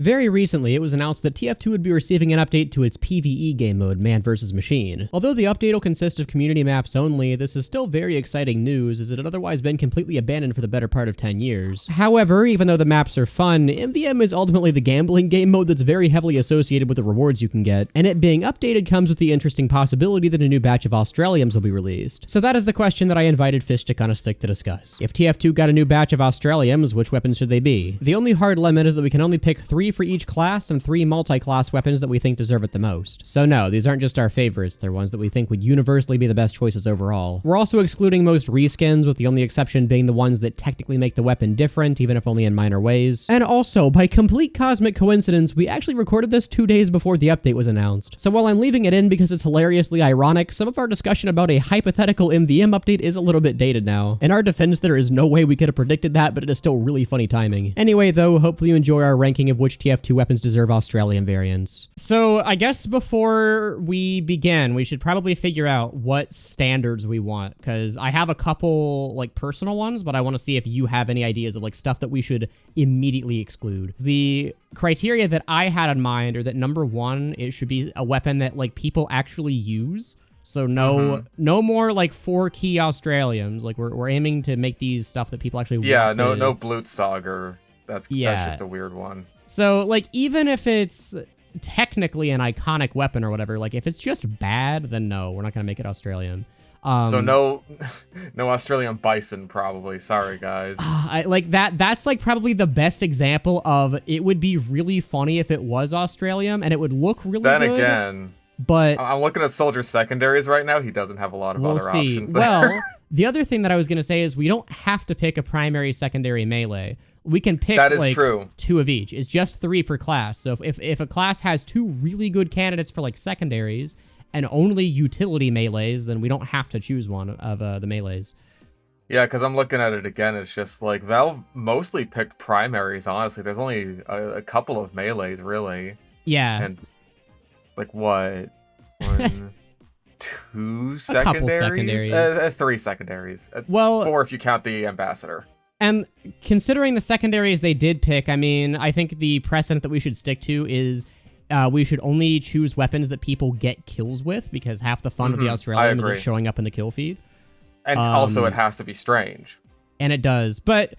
Very recently, it was announced that TF2 would be receiving an update to its PvE game mode, Man vs. Machine. Although the update will consist of community maps only, this is still very exciting news, as it had otherwise been completely abandoned for the better part of 10 years. However, even though the maps are fun, MVM is ultimately the gambling game mode that's very heavily associated with the rewards you can get, and it being updated comes with the interesting possibility that a new batch of Australiums will be released. So that is the question that I invited Fishstick on a Stick to discuss. If TF2 got a new batch of Australiums, which weapons should they be? The only hard limit is that we can only pick 3 for each class and 3 multi-class weapons that we think deserve it the most. So no, these aren't just our favorites, they're ones that we think would universally be the best choices overall. We're also excluding most reskins, with the only exception being the ones that technically make the weapon different, even if only in minor ways. And also, by complete cosmic coincidence, we actually recorded this 2 days before the update was announced. So while I'm leaving it in because it's hilariously ironic, some of our discussion about a hypothetical MVM update is a little bit dated now. In our defense, there is no way we could have predicted that, but it is still really funny timing. Anyway though, hopefully you enjoy our ranking of which TF2 weapons deserve Australian variants. So I guess before we begin, we should probably figure out what standards we want, because I have a couple like personal ones, but I want to see if you have any ideas of like stuff that we should immediately exclude. The criteria that I had in mind are that number 1, it should be a weapon that like people actually use. So no more like 4 key Australiums. Like we're aiming to make these stuff that people actually want no Blutsauger. That's just a weird one. So, like, even if it's technically an iconic weapon or whatever, like, if it's just bad, then no, we're not going to make it Australian. So no Australian bison, probably. Sorry, guys. That's, like, probably the best example of it would be really funny if it was Australium, and it would look really good. Then again, but I'm looking at Soldier Secondaries right now. He doesn't have a lot of other options there. Well, the other thing that I was going to say is we don't have to pick a primary, secondary, melee. We can pick like true. 2 of each. It's just 3 per class. So if a class has 2 really good candidates for like secondaries and only utility melees, then we don't have to choose one of the melees. Yeah, because I'm looking at it again. It's just like Valve mostly picked primaries, honestly. There's only a couple of melees, really. Yeah. And like what? 1, 2 secondaries? 3 secondaries. Well, 4 if you count the ambassador. And considering the secondaries they did pick, I mean, I think the precedent that we should stick to is we should only choose weapons that people get kills with, because half the fun of the Australium is like showing up in the kill feed. And also it has to be strange. And it does. But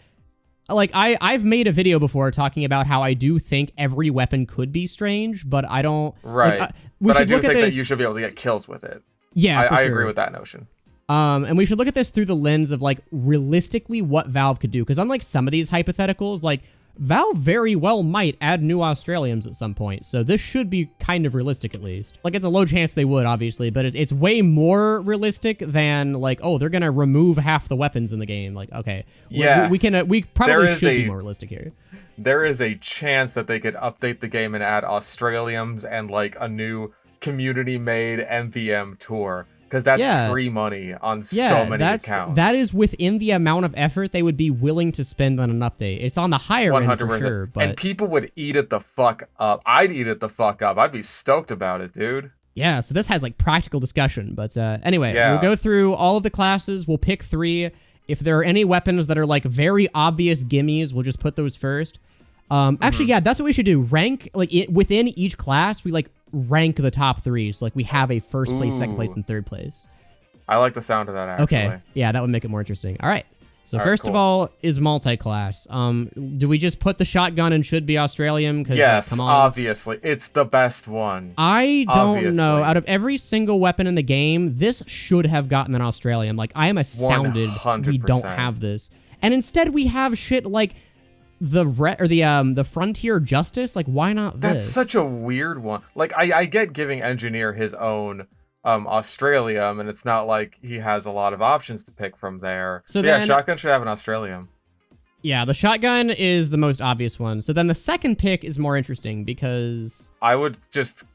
like I've made a video before talking about how I do think every weapon could be strange, but I don't... Right. Like, but I do think that you should be able to get kills with it. Yeah, I agree with that notion. And we should look at this through the lens of, like, realistically what Valve could do. Because unlike some of these hypotheticals, like, Valve very well might add new Australiums at some point. So this should be kind of realistic, at least. Like, it's a low chance they would, obviously, but it's way more realistic than, like, oh, they're going to remove half the weapons in the game. Like, okay. Yes. We probably should be more realistic here. There is a chance that they could update the game and add Australiums and, like, a new community-made MVM tour. Because that's free money on so many accounts. That is within the amount of effort they would be willing to spend on an update. It's on the higher 100%. End for sure. But... And people would eat it the fuck up. I'd eat it the fuck up. I'd be stoked about it, dude. Yeah, so this has like practical discussion. But anyway, we'll go through all of the classes. We'll pick 3. If there are any weapons that are like very obvious gimmies, we'll just put those first. Actually, yeah, that's what we should do. Rank, like, within each class, we, like, rank the top 3. So, like, we have a first place, second place, and third place. I like the sound of that, actually. Okay, yeah, that would make it more interesting. All right. So, first of all is multi-class. Do we just put the shotgun and should be Australium? Yes, come on. Obviously. It's the best one. I don't know. Out of every single weapon in the game, this should have gotten an Australium. Like, I am astounded 100%. We don't have this. And instead, we have shit like... the Frontier Justice, like, why not this? That's such a weird one. Like, I get giving Engineer his own Australium, and it's not like he has a lot of options to pick from there. So then, yeah, shotgun should have an Australium. Yeah, the shotgun is the most obvious one. So then the second pick is more interesting because I would just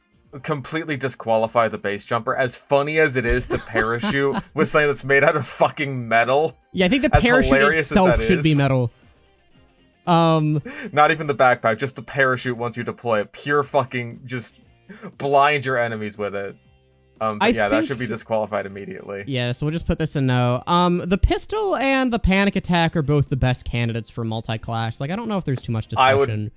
completely disqualify the base jumper. As funny as it is to parachute with something that's made out of fucking metal. Yeah, I think the parachute itself should be metal. Not even the backpack, just the parachute once you deploy it. Pure fucking just blind your enemies with it. Yeah, that should be disqualified immediately. Yeah, so we'll just put this in no. The pistol and the panic attack are both the best candidates for multi-class. Like, I don't know if there's too much discussion.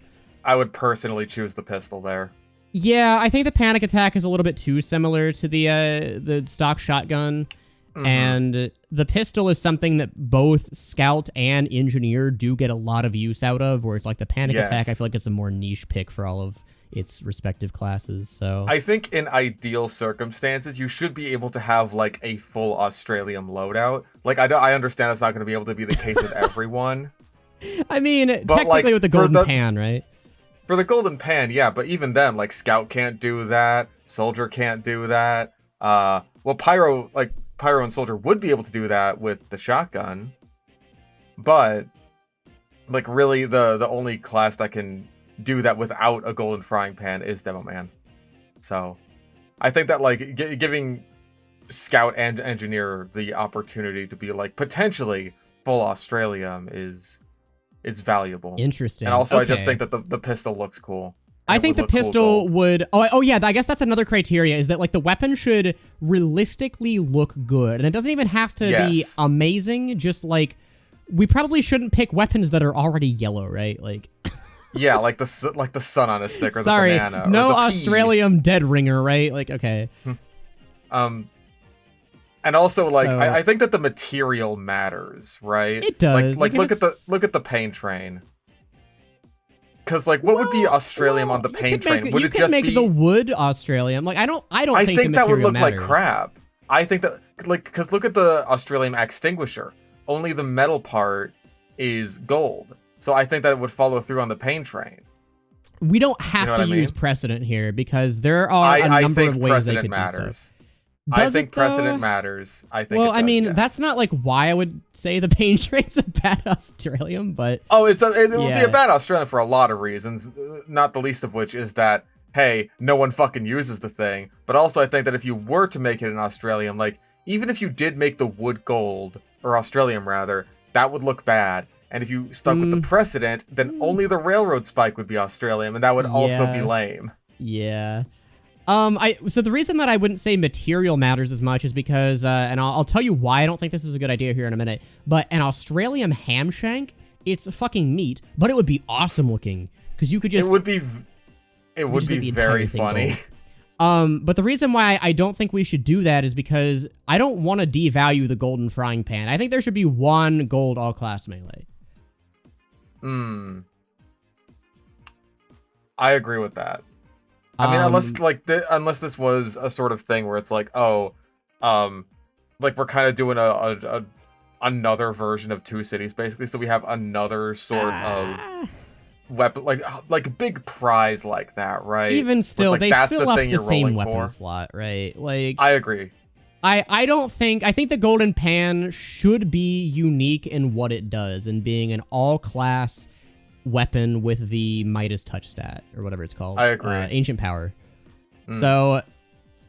I would personally choose the pistol there. Yeah, I think the panic attack is a little bit too similar to the stock shotgun. And the pistol is something that both Scout and Engineer do get a lot of use out of, where it's like the panic attack, I feel like it's a more niche pick for all of its respective classes. So I think in ideal circumstances, you should be able to have like a full Australium loadout. Like I understand it's not going to be able to be the case with everyone. I mean, technically like, with the golden pan, right? For the golden pan, yeah, but even then, like Scout can't do that, Soldier can't do that. Well, Pyro and Soldier would be able to do that with the shotgun, but like really the only class that can do that without a golden frying pan is Demoman. So I think that like giving Scout and Engineer the opportunity to be like potentially full Australium is valuable. Interesting. And also I just think that the pistol looks cool. I think the pistol would... Oh, yeah, I guess that's another criteria, is that, like, the weapon should realistically look good. And it doesn't even have to be amazing, just, like... We probably shouldn't pick weapons that are already yellow, right? Like... Yeah, like the sun on a stick or Sorry, the banana. no or the Australium dead ringer, right? Like, okay. And also, like, I think that the material matters, right? It does. Like look at the pain train. Because like, what would be Australium on the pain train? Would it just be the wood Australium? Like, I don't think that would look matters. like crap. I think that like, because look at the Australium extinguisher. Only the metal part is gold. So I think that it would follow through on the pain train. We don't have to use precedent here because there are a number of ways they could do stuff. I think precedent matters. I think. Well, I mean, that's not like why I would say the pain train's a bad Australium, but it would be a bad Australium for a lot of reasons. Not the least of which is that hey, no one fucking uses the thing. But also, I think that if you were to make it an Australium, like even if you did make the wood gold or Australium rather, that would look bad. And if you stuck with the precedent, then only the railroad spike would be Australium, and that would also be lame. Yeah. So the reason that I wouldn't say material matters as much is because, and I'll tell you why I don't think this is a good idea here in a minute, but an Australium ham shank, it's fucking meat, but it would be awesome looking, because you could just... It would be very funny. But the reason why I don't think we should do that is because I don't want to devalue the golden frying pan. I think there should be one gold all-class melee. I agree with that. I mean, unless this was a sort of thing where it's like, like we're kind of doing another version of Two Cities, basically. So we have another sort of weapon, like a big prize like that, right? Even still, like, they fill up the same weapon for. slot, right? Like, I agree. I think the golden pan should be unique in what it does and being an all-class weapon with the Midas touch stat or whatever it's called. I agree. Ancient power. So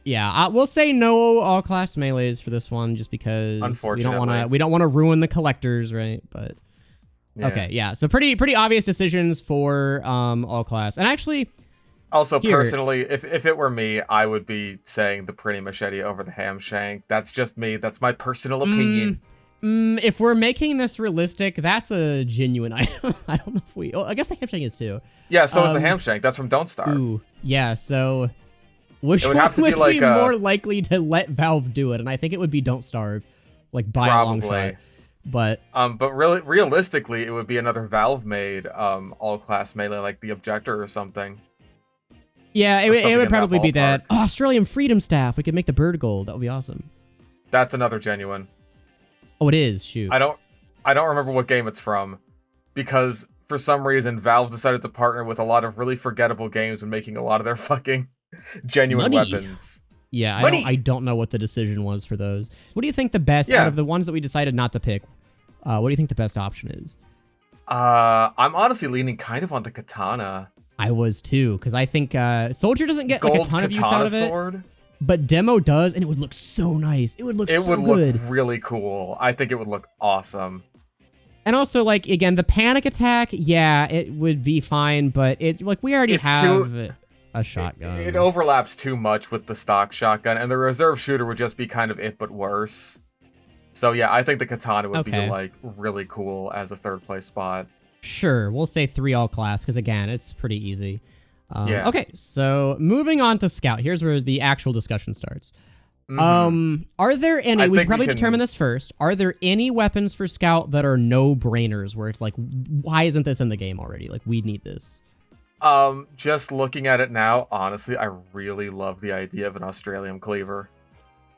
yeah, we'll say no all class melees for this one just because unfortunately we don't want to ruin the collectors, right? But okay, yeah. So pretty obvious decisions for all class. And actually also personally, if it were me, I would be saying the pretty machete over the ham shank. That's just me. That's my personal opinion. If we're making this realistic, that's a genuine item. I don't know if we... I guess the ham shank is too. Yeah, so is the ham shank. That's from Don't Starve. Ooh, yeah, so... Which would have to be like more likely to let Valve do it? And I think it would be Don't Starve, like by a long shot. But really, realistically, it would be another Valve-made all-class melee, like the Objector or something. Yeah, it would probably be that. Oh, Australian Freedom Staff. We could make the bird gold. That would be awesome. That's another genuine. Oh, it is. Shoot. I don't remember what game it's from, because for some reason Valve decided to partner with a lot of really forgettable games when making a lot of their fucking genuine weapons. Yeah, I don't know what the decision was for those. What do you think the best out of the ones that we decided not to pick? What do you think the best option is? I'm honestly leaning kind of on the katana. I was too, because I think Soldier doesn't get like a ton of use out of it. Sword? But Demo does, and it would look so nice. It would look so good. It would look really cool. I think it would look awesome. And also, like, again, the panic attack, yeah, it would be fine, but we already have a shotgun. It overlaps too much with the stock shotgun, and the reserve shooter would just be kind of it, but worse. So yeah, I think the katana would be, like, really cool as a third place spot. Sure, we'll say 3 all class, because again, it's pretty easy. Yeah. Okay, so moving on to Scout. Here's where the actual discussion starts. Are there any, we should probably determine this first, are there any weapons for Scout that are no-brainers, where it's like, why isn't this in the game already? Like, we need this. Just looking at it now, honestly, I really love the idea of an Australium cleaver.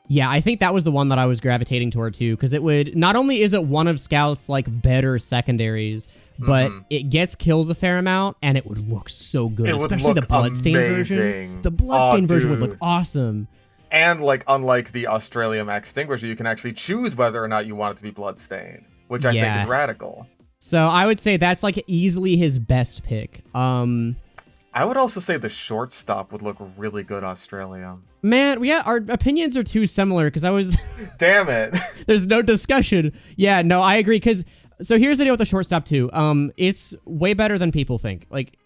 Yeah, I think that was the one that I was gravitating toward too, because it would, not only is it one of Scout's like better secondaries, but it gets kills a fair amount, and it would look so good, especially the Bloodstain version. The Bloodstain version would look awesome. And like, unlike the Australium Extinguisher, you can actually choose whether or not you want it to be Bloodstained, which I think is radical. So I would say that's like easily his best pick. I would also say the shortstop would look really good Australium. Man, yeah, our opinions are too similar, because I was... Damn it. There's no discussion. Yeah, no, I agree, because... So here's the deal with the shortstop, too. It's way better than people think. Like,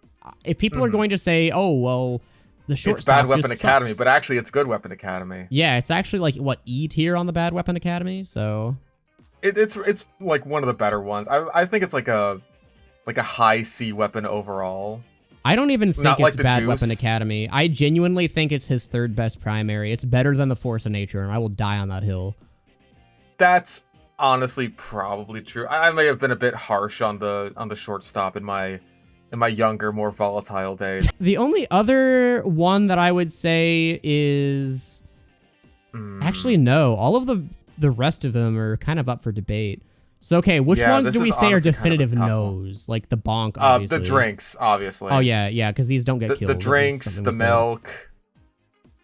if people are going to say, oh, well, the shortstop it's bad Weapon just Academy, sucks. but actually it's good Weapon Academy. Yeah, it's actually, like, what, E tier on the bad Weapon Academy, so... It's like one of the better ones. I think it's like a high C weapon overall. I don't even think Not it's like the bad Juice. Weapon Academy. I genuinely think it's his 3rd best primary. It's better than the Force of Nature, and I will die on that hill. That's honestly probably true. I may have been a bit harsh on the shortstop in my younger, more volatile days. The only other one that I would say is... Actually, no. All of the rest of them are kind of up for debate. So, okay, which ones do we say are definitive no's? Like the bonk, obviously. The drinks, obviously. Oh, yeah, because these don't get killed. The drinks, the milk.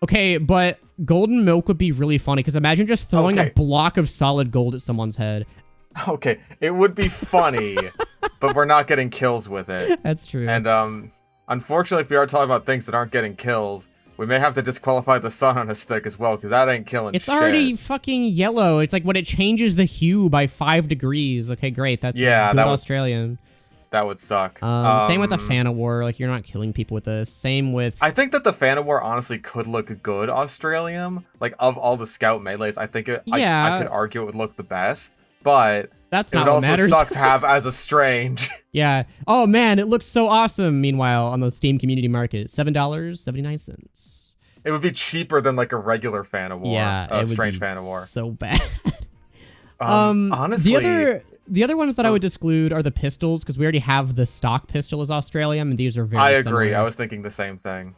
Okay, but golden milk would be really funny, because imagine just throwing a block of solid gold at someone's head. Okay, it would be funny, but we're not getting kills with it. That's true. And unfortunately, if we are talking about things that aren't getting kills, we may have to disqualify the sun on a stick as well, because that ain't killing shit. It's already fucking yellow. It's like when it changes the hue by 5 degrees. Okay, great. That's good Australian. That would suck. Same with the Fan of War. Like, you're not killing people with this. Same with... I think that the Fan of War honestly could look good Australium. Like, of all the Scout melees, I think I could argue it would look the best. But that's it not would what also matters. suck to have as a strange. Yeah. Oh, man, it looks so awesome. Meanwhile, on the Steam Community Market, $7.79. It would be cheaper than like a regular Fan of War. Yeah, strange Fan of War. So bad. Honestly, the other ones that I would exclude are the pistols, because we already have the stock pistol as Australium, and these are very I similar. agree. I was thinking the same thing.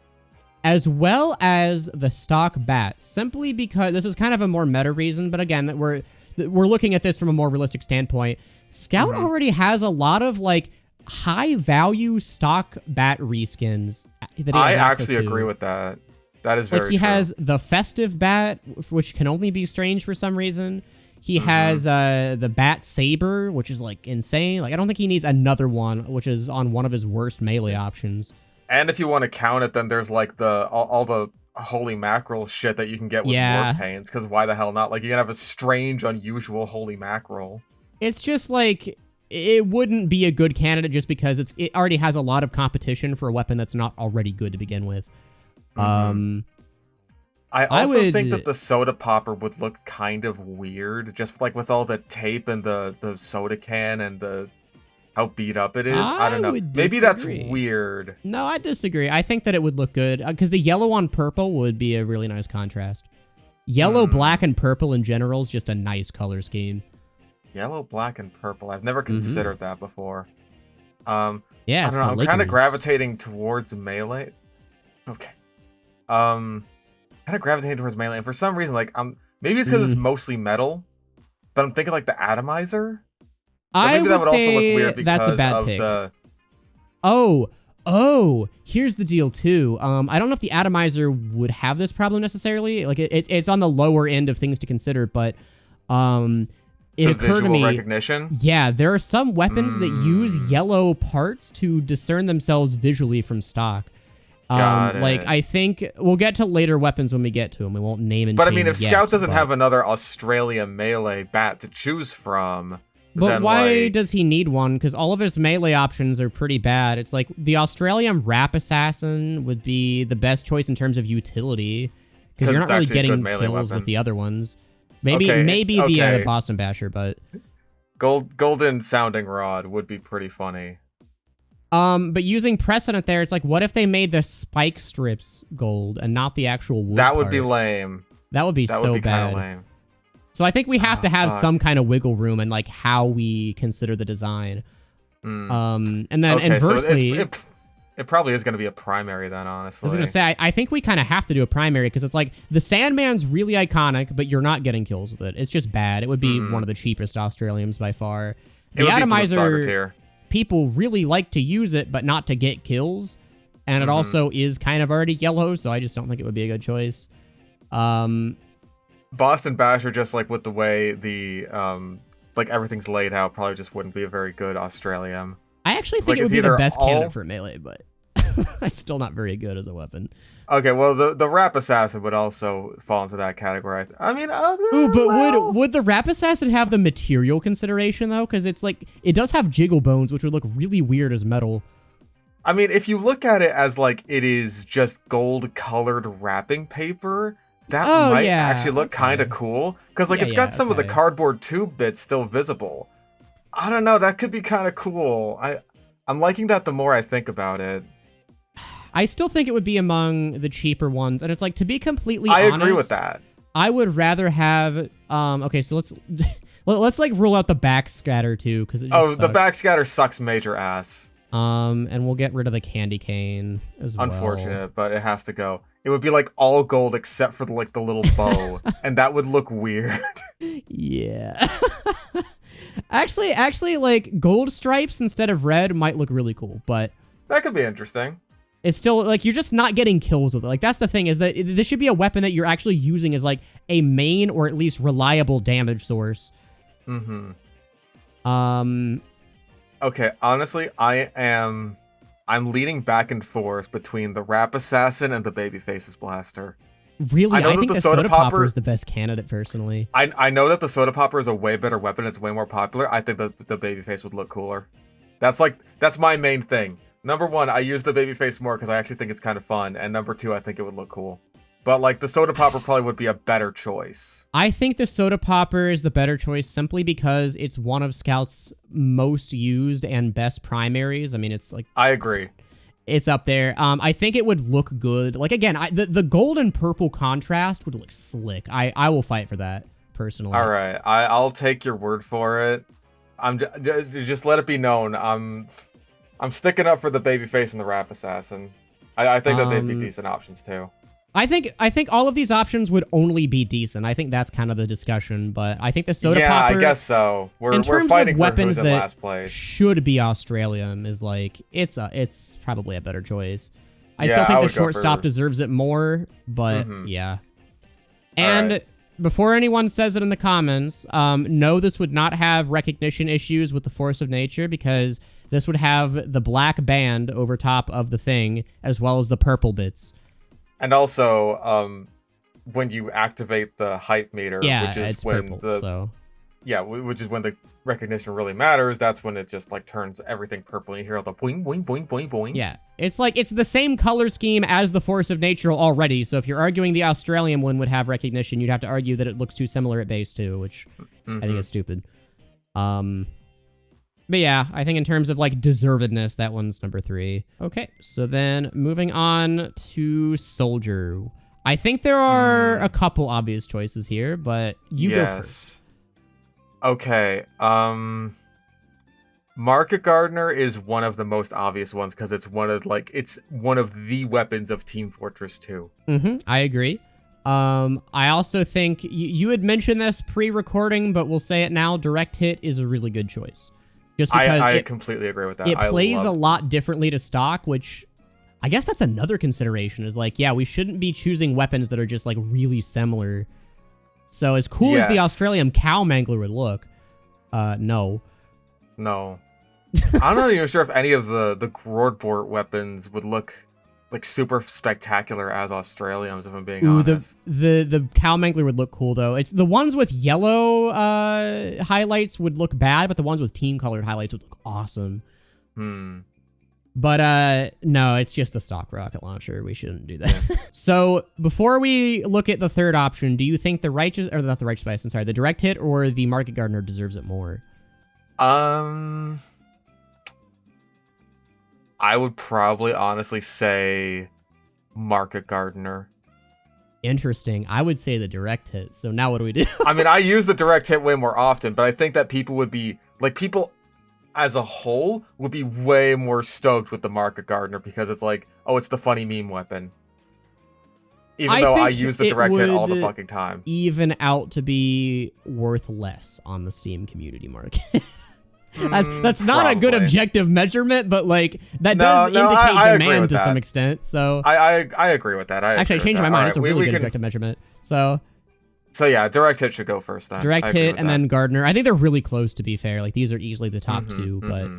As well as the stock bat, simply because this is kind of a more meta reason, but again, that we're looking at this from a more realistic standpoint. Scout already has a lot of like high value stock bat reskins that he has access actually to. agree with that. That is very true. He has the festive bat, which can only be strange for some reason. He has the bat saber, which is like insane. Like, I don't think he needs another one, which is on one of his worst melee options. And if you want to count it, then there's like all the holy mackerel shit that you can get with war paints. Because why the hell not? Like, you can have a strange, unusual holy mackerel. It's just like, it wouldn't be a good candidate just because it already has a lot of competition for a weapon that's not already good to begin with. I also think that the soda popper would look kind of weird, just like with all the tape and the soda can and how beat up it is. I don't know. Maybe that's weird. No, I disagree. I think that it would look good because the yellow on purple would be a really nice contrast. Yellow, black, and purple in general is just a nice color scheme. Yellow, black, and purple. I've never considered that before. Yeah, I don't know. I'm kind of gravitating towards melee. Okay. Kind of gravitating towards melee, and for some reason, like, maybe it's because it's mostly metal, but I'm thinking like the atomizer. I would say that's a bad pick. Oh, here's the deal too. I don't know if the atomizer would have this problem necessarily. Like, it's on the lower end of things to consider, but it occurred to me. Recognition? Yeah, there are some weapons that use yellow parts to discern themselves visually from stock. Like, I think we'll get to later weapons when we get to them. We won't name and But I mean, if Scout doesn't have another Australia melee bat to choose from, but why does he need one? Because all of his melee options are pretty bad. It's like the Australium Rap Assassin would be the best choice in terms of utility, because you're not really getting kills with the other ones. Maybe the Boston Basher, but golden sounding rod would be pretty funny. But using precedent there, it's like, what if they made the spike strips gold and not the actual wood That would be part? lame. That would be That so would be bad. kind of lame. So I think we have to have fuck. some kind of wiggle room in like how we consider the design. And then Okay, inversely, so it probably is going to be a primary then, honestly. I was gonna say I think we kind of have to do a primary because it's like the Sandman's really iconic, but you're not getting kills with it. It's just bad. It would be one of the cheapest Australiums by far. The It would be blue soccer atomizer, tier. people really like to use it, but not to get kills. And it also is kind of already yellow, so I just don't think it would be a good choice. Boston Basher, just like with the way the like everything's laid out, probably just wouldn't be a very good Australium. I actually think Like, it would it's be the either best all- candidate for melee, but it's still not very good as a weapon. Okay, well the Rap Assassin would also fall into that category. I mean, Ooh, but well, would the Rap Assassin have the material consideration though? Because it's like it does have jiggle bones, which would look really weird as metal. I mean, if you look at it as like it is just gold colored wrapping paper, that might actually look kind of cool because like it's got some of the cardboard tube bits still visible. I don't know, that could be kind of cool. I'm liking that the more I think about it. I still think it would be among the cheaper ones, and it's like, to be completely I honest, agree with that. I would rather have okay, so let's like rule out the backscatter too, because The backscatter sucks major ass. And we'll get rid of the candy cane as well. Unfortunate, but it has to go. It would be like all gold except for the little bow, and that would look weird. Yeah. actually, like gold stripes instead of red might look really cool, but That could be interesting. it's still like you're just not getting kills with it. Like that's the thing, is that this should be a weapon that you're actually using as like a main or at least reliable damage source. Okay, honestly, I'm leaning back and forth between the Rap Assassin and the Babyface's Blaster. Really, I think that the Soda Popper is the best candidate personally. I know that the Soda Popper is a way better weapon. It's way more popular. I think that the Babyface would look cooler. That's my main thing. Number one, I use the Babyface more because I actually think it's kind of fun. And number two, I think it would look cool. But like the Soda Popper probably would be a better choice. I think the Soda Popper is the better choice simply because it's one of Scout's most used and best primaries. I mean, it's like... I agree. It's up there. I think it would look good. Like, again, the gold and purple contrast would look slick. I will fight for that, personally. All right. I'll take your word for it. Just let it be known. I'm sticking up for the Babyface and the Rap Assassin. I think that they'd be decent options, too. I think all of these options would only be decent. I think that's kind of the discussion, but I think the Soda Popper... Yeah, I guess so. We're terms fighting of for weapons who's in that last place. should be Australium is like, it's probably a better choice. I Yeah, still I think the would go shortstop for- deserves it more, but yeah. And before anyone says it in the comments, no, this would not have recognition issues with the Force of Nature because this would have the black band over top of the thing as well as the purple bits. And also, when you activate the hype meter, Yeah, which is it's when purple, which is when the recognition really matters. That's when it just like turns everything purple. And you hear all the boing, boing, boing, boing, boings. Yeah, it's like it's the same color scheme as the Force of Nature already. So if you're arguing the Australium one would have recognition, you'd have to argue that it looks too similar at base too, which I think is stupid. But yeah, I think in terms of like deservedness, that one's number 3. Okay, so then moving on to Soldier. I think there are a couple obvious choices here, but you go first. Okay, Market Gardener is one of the most obvious ones because it's one of the weapons of Team Fortress 2. I agree. I also think you had mentioned this pre-recording, but we'll say it now. Direct hit is a really good choice. Just because I completely agree with that. It plays a lot differently to stock, which I guess that's another consideration is like, yeah, we shouldn't be choosing weapons that are just like really similar. So as cool as the Australium Cow Mangler would look, no. I'm not even sure if any of the Groordbort weapons would look like super spectacular as Australiums, if I'm being honest. The Cow Mangler would look cool though. It's the ones with yellow highlights would look bad, but the ones with team colored highlights would look awesome. But no, it's just the stock rocket launcher. We shouldn't do that. So before we look at the third option, do you think the direct hit or the Market Gardener deserves it more? I would probably honestly say Market Gardener. Interesting. I would say the direct hit. So now what do we do? I mean, I use the direct hit way more often, but I think that people would be, like, people as a whole would be way more stoked with the Market Gardener because it's like, oh, it's the funny meme weapon. Even though I use the direct hit all the fucking time. Even out to be worth less on the Steam community market. That's not a good objective measurement, but like that does indicate demand to some extent. So I agree with that. Actually, I changed my mind. It's a really good objective measurement. So yeah, direct hit should go first then. Direct hit and then Gardener. I think they're really close, to be fair. Like these are easily the top two, but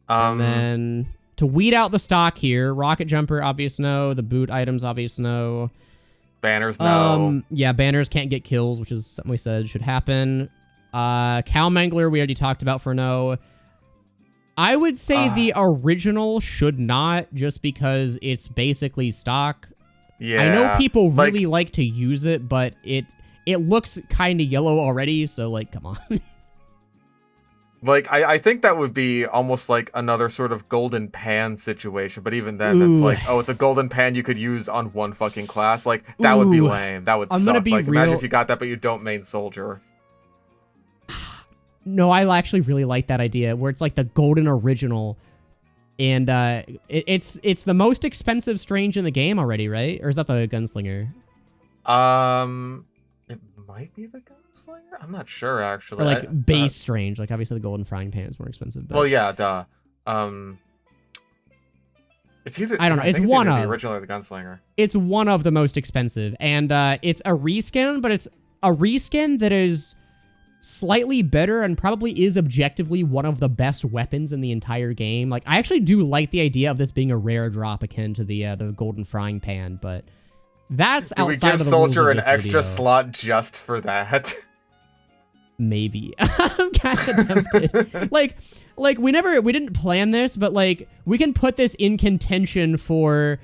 and then to weed out the stock here, Rocket Jumper, obvious no. The boot items, obvious no. Banners, no. Yeah, banners can't get kills, which is something we said should happen. Cow Mangler, we already talked about for no. I would say the original should not, just because it's basically stock. Yeah. I know people really like to use it, but it looks kind of yellow already, so like, come on. Like, I think that would be almost like another sort of golden pan situation, but even then, it's like, oh, it's a golden pan you could use on one fucking class. Like, that would be lame. That would suck. Gonna be like, real. Imagine if you got that, but you don't main soldier. No, I actually really like that idea, where it's like the golden original, and it's the most expensive Strange in the game already, right? Or is that the Gunslinger? It might be the Gunslinger. I'm not sure actually. Or like base Strange, like obviously the Golden Frying Pan is more expensive. But... Well, yeah, duh. It's either I don't know. It's one of the original or the Gunslinger. It's one of the most expensive, and it's a reskin, but it's a reskin that is slightly better and probably is objectively one of the best weapons in the entire game. Like, I actually do like the idea of this being a rare drop akin to the Golden Frying Pan, but that's outside of the rules of this video. Do we give Soldier an extra slot just for that? Maybe. I'm kind of tempted. like we didn't plan this, but like we can put this in contention for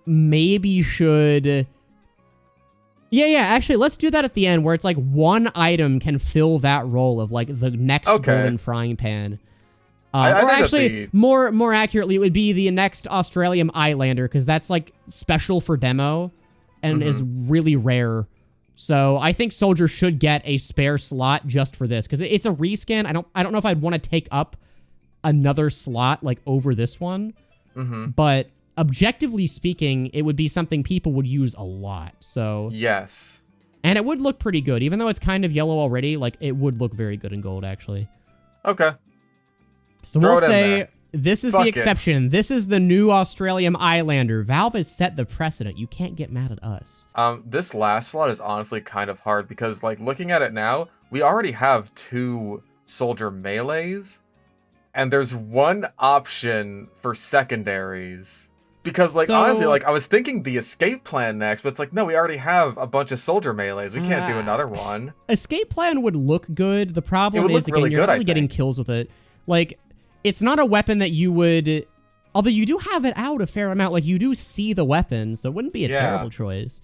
maybe should... Yeah, actually, let's do that at the end, where it's like one item can fill that role of like the next Golden Frying Pan. Or actually, more accurately, it would be the next Australium Islander, because that's like special for demo and is really rare. So I think Soldier should get a spare slot just for this, because it's a reskin. I don't know if I'd want to take up another slot like over this one, but objectively speaking, it would be something people would use a lot. So yes, and it would look pretty good, even though it's kind of yellow already. Like, it would look very good in gold, actually. Okay. So we'll say this is the exception. This is the new Australium Islander. Valve has set the precedent. You can't get mad at us. This last slot is honestly kind of hard because, like, looking at it now, we already have 2 soldier melees, and there's one option for secondaries. Because, like, honestly, like, I was thinking the escape plan next, but it's like, no, we already have a bunch of soldier melees. We can't do another one. Escape plan would look good. The problem is, again, you're not really getting kills with it. Like, it's not a weapon that you would... Although you do have it out a fair amount. Like, you do see the weapon, so it wouldn't be a terrible choice.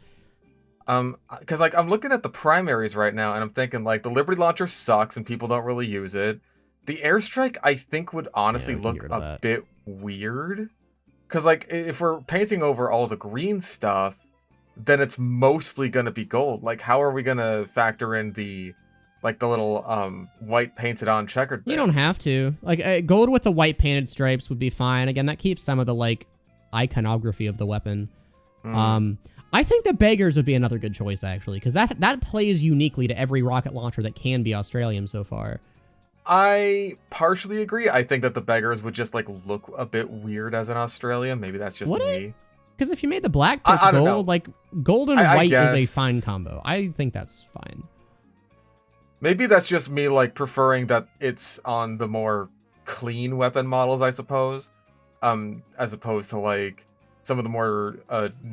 Because, like, I'm looking at the primaries right now, and I'm thinking, like, the Liberty Launcher sucks, and people don't really use it. The Airstrike, I think, would honestly look a bit weird. Because, like, if we're painting over all the green stuff, then it's mostly going to be gold. Like, how are we going to factor in the, like, the little white painted on checkered bits? You don't have to. Like, gold with the white painted stripes would be fine. Again, that keeps some of the, like, iconography of the weapon. I think the Beggars would be another good choice, actually, because that plays uniquely to every rocket launcher that can be Australium so far. I partially agree. I think that the Beggars would just, like, look a bit weird as an Australium. Maybe that's just me. Because if you made the black pits gold, like, gold and white is a fine combo. I think that's fine. Maybe that's just me, like, preferring that it's on the more clean weapon models, I suppose. As opposed to, like, some of the more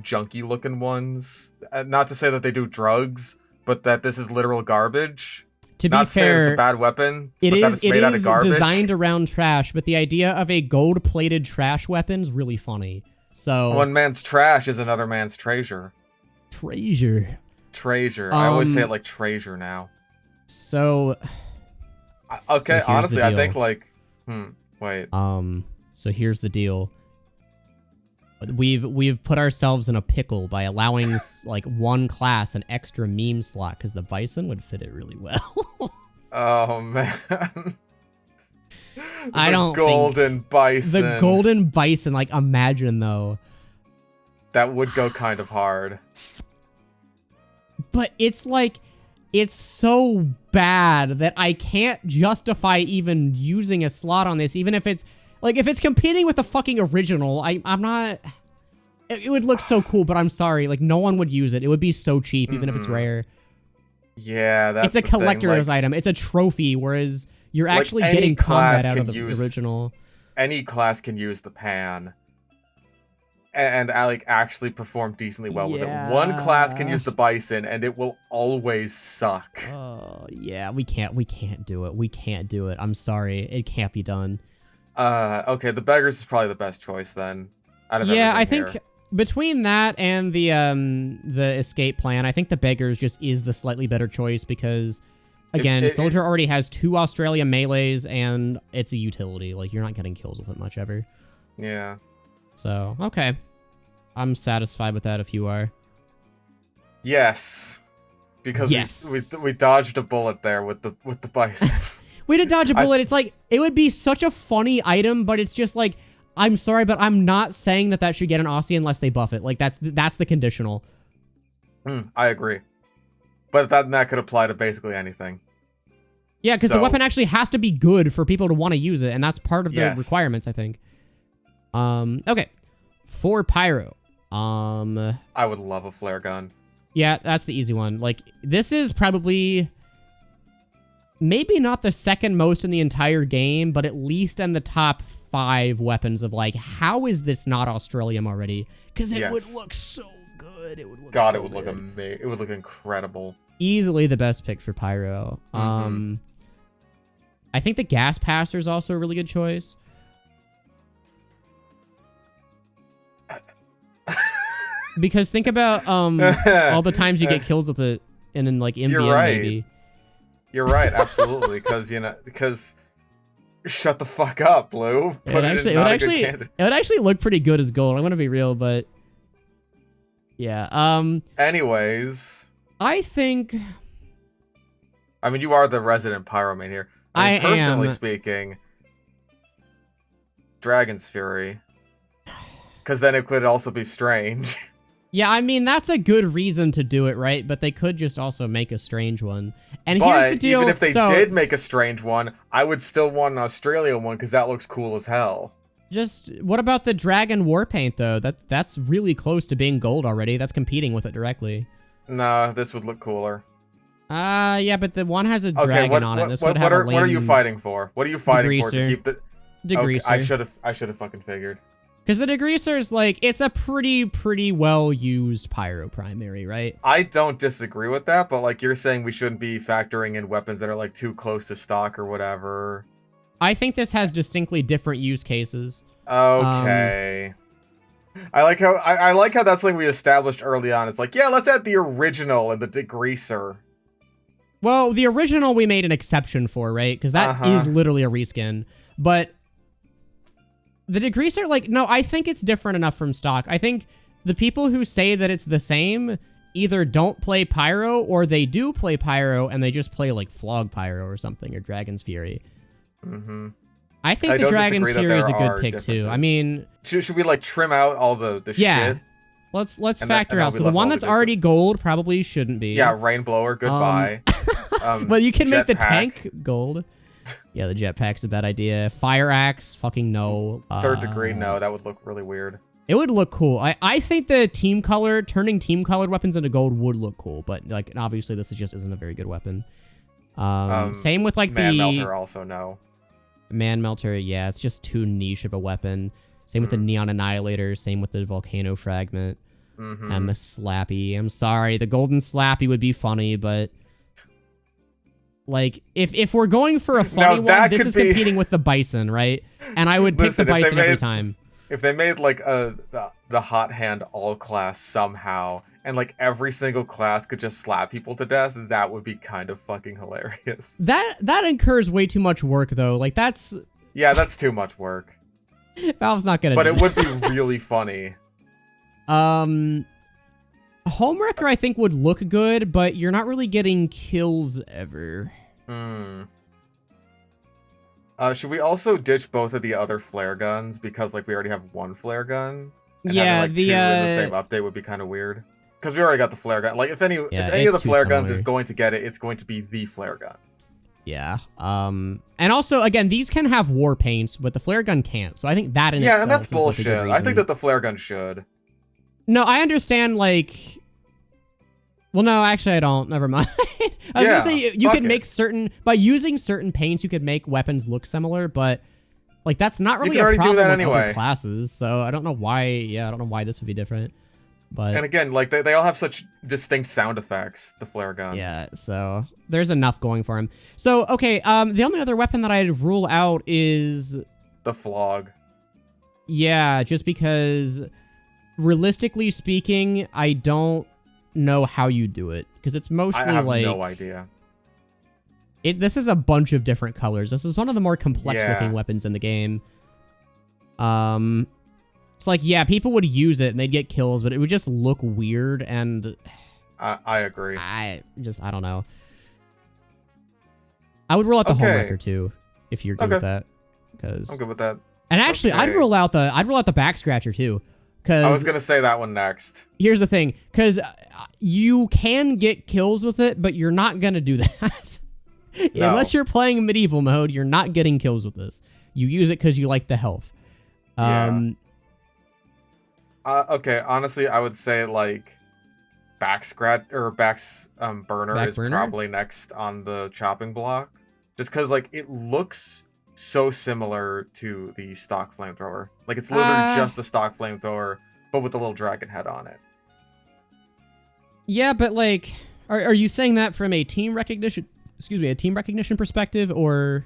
junky-looking ones. Not to say that they do drugs, but that this is literal garbage. To be fair, say it's a bad weapon, it is designed around trash, but the idea of a gold-plated trash weapon is really funny. So one man's trash is another man's treasure. Treasure. I always say it like treasure now. So okay, honestly, I think like wait. So here's the deal. We've put ourselves in a pickle by allowing like one class an extra meme slot because the bison would fit it really well. Oh man. I don't golden bison. The golden bison, like imagine though. That would go kind of hard. But it's like it's so bad that I can't justify even using a slot on this, even if it's like if it's competing with the fucking original. I'm not. It would look so cool, but I'm sorry, like no one would use it. It would be so cheap, even if it's rare. Yeah, that's it's a collector's item. It's a trophy, whereas you're actually getting combat out of the original. Any class can use the pan, and like actually perform decently well with it. One class can use the bison, and it will always suck. Oh yeah, we can't do it. We can't do it. I'm sorry, it can't be done. Okay, the beggars is probably the best choice then. Out of I think between that and the escape plan, I think the beggars just is the slightly better choice because, again, soldier already has 2 Australian melees and it's a utility. Like you're not getting kills with it much ever. Yeah. So okay, I'm satisfied with that if you are. Yes, because we dodged a bullet there with the bison. We did dodge a bullet. It's like, it would be such a funny item, but it's just like, I'm sorry, but I'm not saying that should get an Aussie unless they buff it. Like, that's the conditional. I agree. But that could apply to basically anything. Yeah, because the weapon actually has to be good for people to want to use it, and that's part of the requirements, I think. Okay. For Pyro. I would love a flare gun. Yeah, that's the easy one. Like, this is probably maybe not the second most in the entire game, but at least in the top 5 weapons of like, how is this not Australium already? Because it would look so good. It would look it would look amazing. It would look incredible. Easily the best pick for Pyro. I think the gas passer is also a really good choice. Because think about all the times you get kills with it, and then like MVM maybe. You're right, absolutely, because shut the fuck up, Blue. It would actually look pretty good as gold. I'm gonna be real, but yeah. Anyways, I think. I mean, you are the resident pyro main here. I mean, personally speaking, Dragon's Fury, because then it could also be strange. Yeah, I mean, that's a good reason to do it, right? But they could just also make a strange one. And here's the deal. Even if they did make a strange one, I would still want an Australian one because that looks cool as hell. Just, what about the Dragon Warpaint, though? That's really close to being gold already. That's competing with it directly. Nah, this would look cooler. Yeah, but the one has a dragon on it. This would have what are you fighting for? What are you fighting for to keep the... Degreaser. Okay, I should have fucking figured. Because the Degreaser is like, it's a pretty well-used Pyro primary, right? I don't disagree with that, but like you're saying we shouldn't be factoring in weapons that are like too close to stock or whatever. I think this has distinctly different use cases. Okay. I like how that's something we established early on. It's like, yeah, let's add the original and the Degreaser. Well, the original we made an exception for, right? Because that is literally a reskin. But the Degreaser, like, no, I think it's different enough from stock. I think the people who say that it's the same either don't play Pyro or they do play Pyro and they just play, like, Flog Pyro or something, or Dragon's Fury. I think the Dragon's Fury is a good pick, too. I mean... Should we, like, trim out all the shit? Let's factor out. So the one that's already gold probably shouldn't be. Yeah, Rainblower, goodbye. Well, you can make the tank gold. Yeah, the jetpack's a bad idea. Fire axe, fucking no. Third degree, no. That would look really weird. It would look cool. I think the turning team colored weapons into gold would look cool, but like obviously this just isn't a very good weapon. Same with like Man Melter also no. Man Melter, yeah, it's just too niche of a weapon. Same with the Neon Annihilator, same with the Volcano Fragment. And the Slappy. I'm sorry, the Golden Slappy would be funny, but like, if we're going for a funny one, this is competing with the Bison, right? And I would pick the Bison every time. If they made, like, the Hot Hand all-class somehow, and, like, every single class could just slap people to death, that would be kind of fucking hilarious. That incurs way too much work, though. Like, that's... Yeah, that's too much work. Valve's not gonna But do it would be that. really funny. Homewrecker I think would look good, but you're not really getting kills ever. Should we also ditch both of the other flare guns because like we already have one flare gun? And Yeah, having, like, two in the same update would be kind of weird. Because we already got the flare gun. Like if any of the flare guns is going to get it, it's going to be the flare gun. Yeah. And also again, these can have war paints, but the flare gun can't. So I think that in itself and that's is, like, bullshit. a good I think reason. that the flare gun should. No, I understand, like... Well, no, actually, I don't. Never mind. I was gonna say, you could make certain... By using certain paints, you could make weapons look similar, but... Like, that's not really a problem with other classes, so I don't know why... Yeah, I don't know why this would be different, but... And again, like, they all have such distinct sound effects, the flare guns. Yeah, so... There's enough going for him. So, okay, the only other weapon that I'd rule out is... The flog. Yeah, just because... Realistically speaking, I don't know how you do it, because it's mostly I have like no idea. This is a bunch of different colors. This is one of the more complex looking weapons in the game. It's like, yeah, people would use it and they'd get kills, but it would just look weird, and I agree. I don't know. I would rule out the homewrecker too, if you're good with that. Because I'm good with that. And actually, I'd rule out the back scratcher too. I was gonna say that one next. Here's the thing, because you can get kills with it, but you're not gonna do that. No. Unless you're playing medieval mode, you're not getting kills with this. You use it because you like the health. Okay, honestly, I would say like burner is probably next on the chopping block, just because like it looks so similar to the stock flamethrower. Like it's literally just the stock flamethrower, but with a little dragon head on it. Yeah, but like, are you saying that from a team recognition? Excuse me, a team recognition perspective, or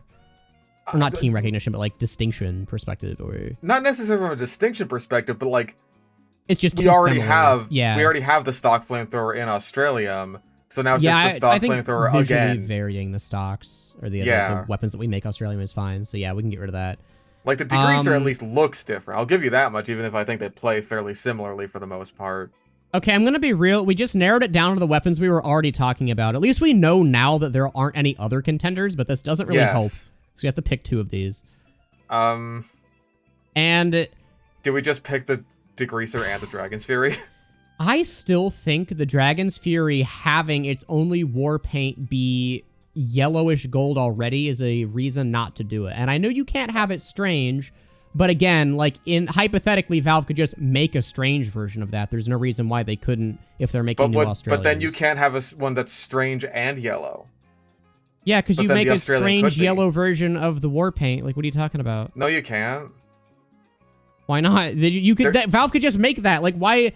not team recognition, but like distinction perspective, or not necessarily from a distinction perspective, but like it's just we already similar. have the stock flamethrower in Australium. So now it's just the stock flamethrower again. Varying the stocks or the weapons that we make Australium is fine. So yeah, we can get rid of that. Like the degreaser at least looks different. I'll give you that much, even if I think they play fairly similarly for the most part. Okay, I'm gonna be real. We just narrowed it down to the weapons we were already talking about. At least we know now that there aren't any other contenders, but this doesn't really help. So we have to pick two of these. And do we just pick the degreaser and the Dragon's Fury? I still think the Dragon's Fury having its only war paint be yellowish gold already is a reason not to do it. And I know you can't have it strange, but again, like hypothetically, Valve could just make a strange version of that. There's no reason why they couldn't if they're making new Australians. But then you can't have one that's strange and yellow. Yeah, because you make a strange yellow version of the war paint. Like, what are you talking about? No, you can't. Why not? Valve could just make that. Like, why?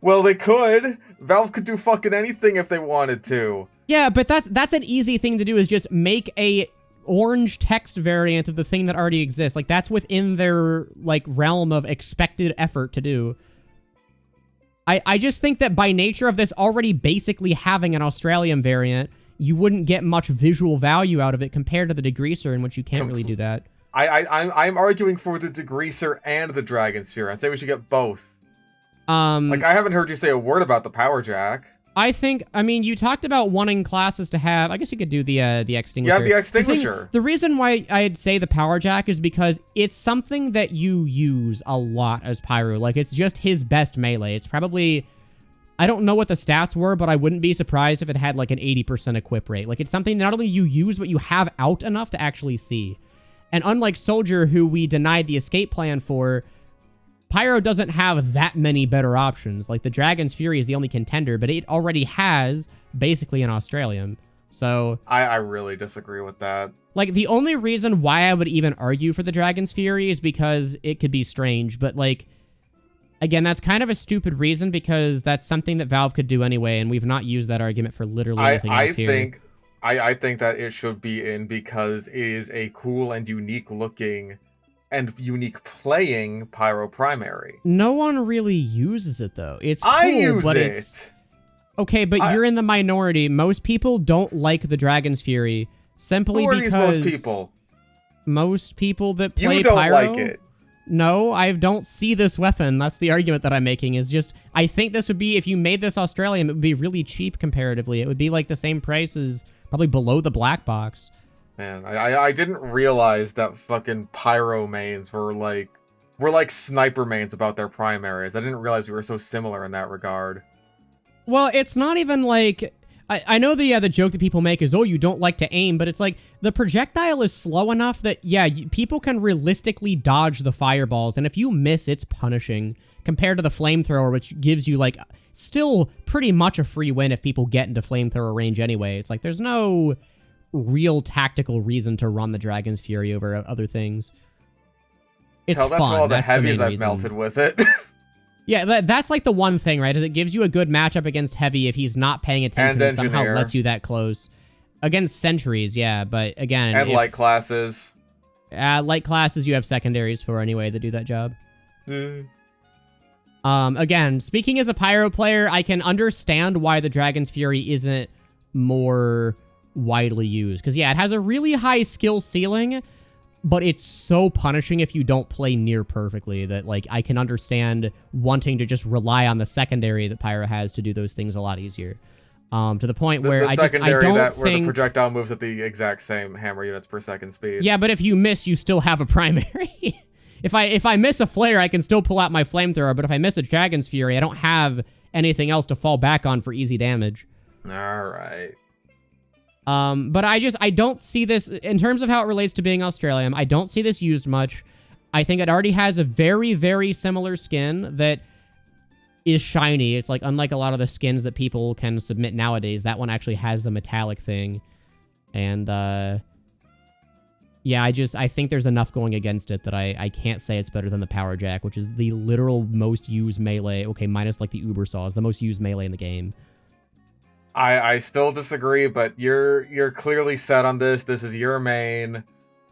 Well, they could. Valve could do fucking anything if they wanted to. Yeah, but that's an easy thing to do, is just make a orange text variant of the thing that already exists. Like, that's within their, like, realm of expected effort to do. I just think that by nature of this already basically having an Australium variant, you wouldn't get much visual value out of it compared to the degreaser, in which you can't really do that. I'm arguing for the degreaser and the Dragon's Fury. I say we should get both. Like, I haven't heard you say a word about the power jack. I mean, you talked about wanting classes to have, I guess you could do the extinguisher. Yeah, the extinguisher. The reason why I'd say the power jack is because it's something that you use a lot as Pyro. Like, it's just his best melee. It's probably, I don't know what the stats were, but I wouldn't be surprised if it had like an 80% equip rate. Like, it's something not only you use, but you have out enough to actually see. And unlike Soldier, who we denied the escape plan for, Pyro doesn't have that many better options. Like, the Dragon's Fury is the only contender, but it already has basically an Australium. So I really disagree with that. Like, the only reason why I would even argue for the Dragon's Fury is because it could be strange. But, like, again, that's kind of a stupid reason because that's something that Valve could do anyway, and we've not used that argument for literally anything else here. I think that it should be in because it is a cool and unique looking and unique playing Pyro primary. No one really uses it, though. It's cool, I use but it. It's... Okay, but you're in the minority. Most people don't like the Dragon's Fury simply because... Who are these most people? Most people that play You don't Pyro, like it. No, I don't see this weapon. That's the argument that I'm making, is just, I think this would be, if you made this Australium, it would be really cheap comparatively. It would be like the same price as, probably below the black box. Man, I didn't realize that fucking Pyro mains were like sniper mains about their primaries. I didn't realize we were so similar in that regard. Well, it's not even like... I know the joke that people make is, oh, you don't like to aim, but it's like, the projectile is slow enough that, yeah, people can realistically dodge the fireballs, and if you miss, it's punishing, compared to the flamethrower, which gives you, like, still pretty much a free win if people get into flamethrower range anyway. It's like, there's no real tactical reason to run the Dragon's Fury over other things. It's fun. That's all the heavies I've reason. melted with it. Yeah, that's like the one thing, right? Is it gives you a good matchup against Heavy if he's not paying attention and somehow lets you that close. Against Sentries, yeah, but again... And light classes. Light classes you have secondaries for anyway that do that job. Again, speaking as a Pyro player, I can understand why the Dragon's Fury isn't more widely used. Because, yeah, it has a really high skill ceiling, but it's so punishing if you don't play near perfectly that, like, I can understand wanting to just rely on the secondary that Pyro has to do those things a lot easier. To the point where I don't think... where the projectile moves at the exact same hammer units per second speed. Yeah, but if you miss, you still have a primary. If I miss a flare, I can still pull out my flamethrower, but if I miss a Dragon's Fury, I don't have anything else to fall back on for easy damage. All right. But I don't see this, in terms of how it relates to being Australium, I don't see this used much. I think it already has a very, very similar skin that is shiny. It's like, unlike a lot of the skins that people can submit nowadays, that one actually has the metallic thing. And, yeah, I think there's enough going against it that I can't say it's better than the Power Jack, which is the literal most used melee. Okay, minus like the Uber Saw is the most used melee in the game. I still disagree, but you're clearly set on this. This is your main.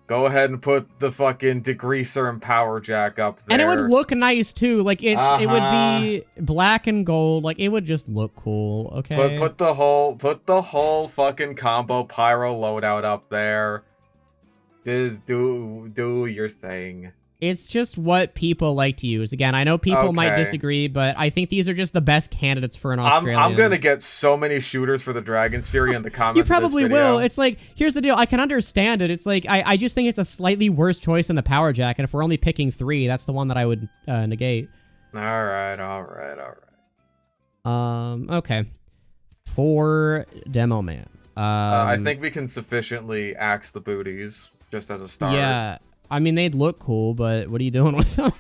Go ahead and put the fucking Degreaser and Power Jack up there. And it would look nice too. Like it would be black and gold. Like it would just look cool. Okay. Put the whole fucking combo Pyro loadout up there. Do your thing. It's just what people like to use. Again, I know people might disagree, but I think these are just the best candidates for an Australian. I'm gonna get so many shooters for the Dragon's Fury in the comments. You probably of this video. will. It's like, here's the deal. I can understand it. It's like, I just think it's a slightly worse choice than the Power Jack, and if we're only picking 3, that's the one that I would negate. All right. Okay. For Demoman. I think we can sufficiently axe the booties, just as a start. Yeah. I mean, they'd look cool, but what are you doing with them?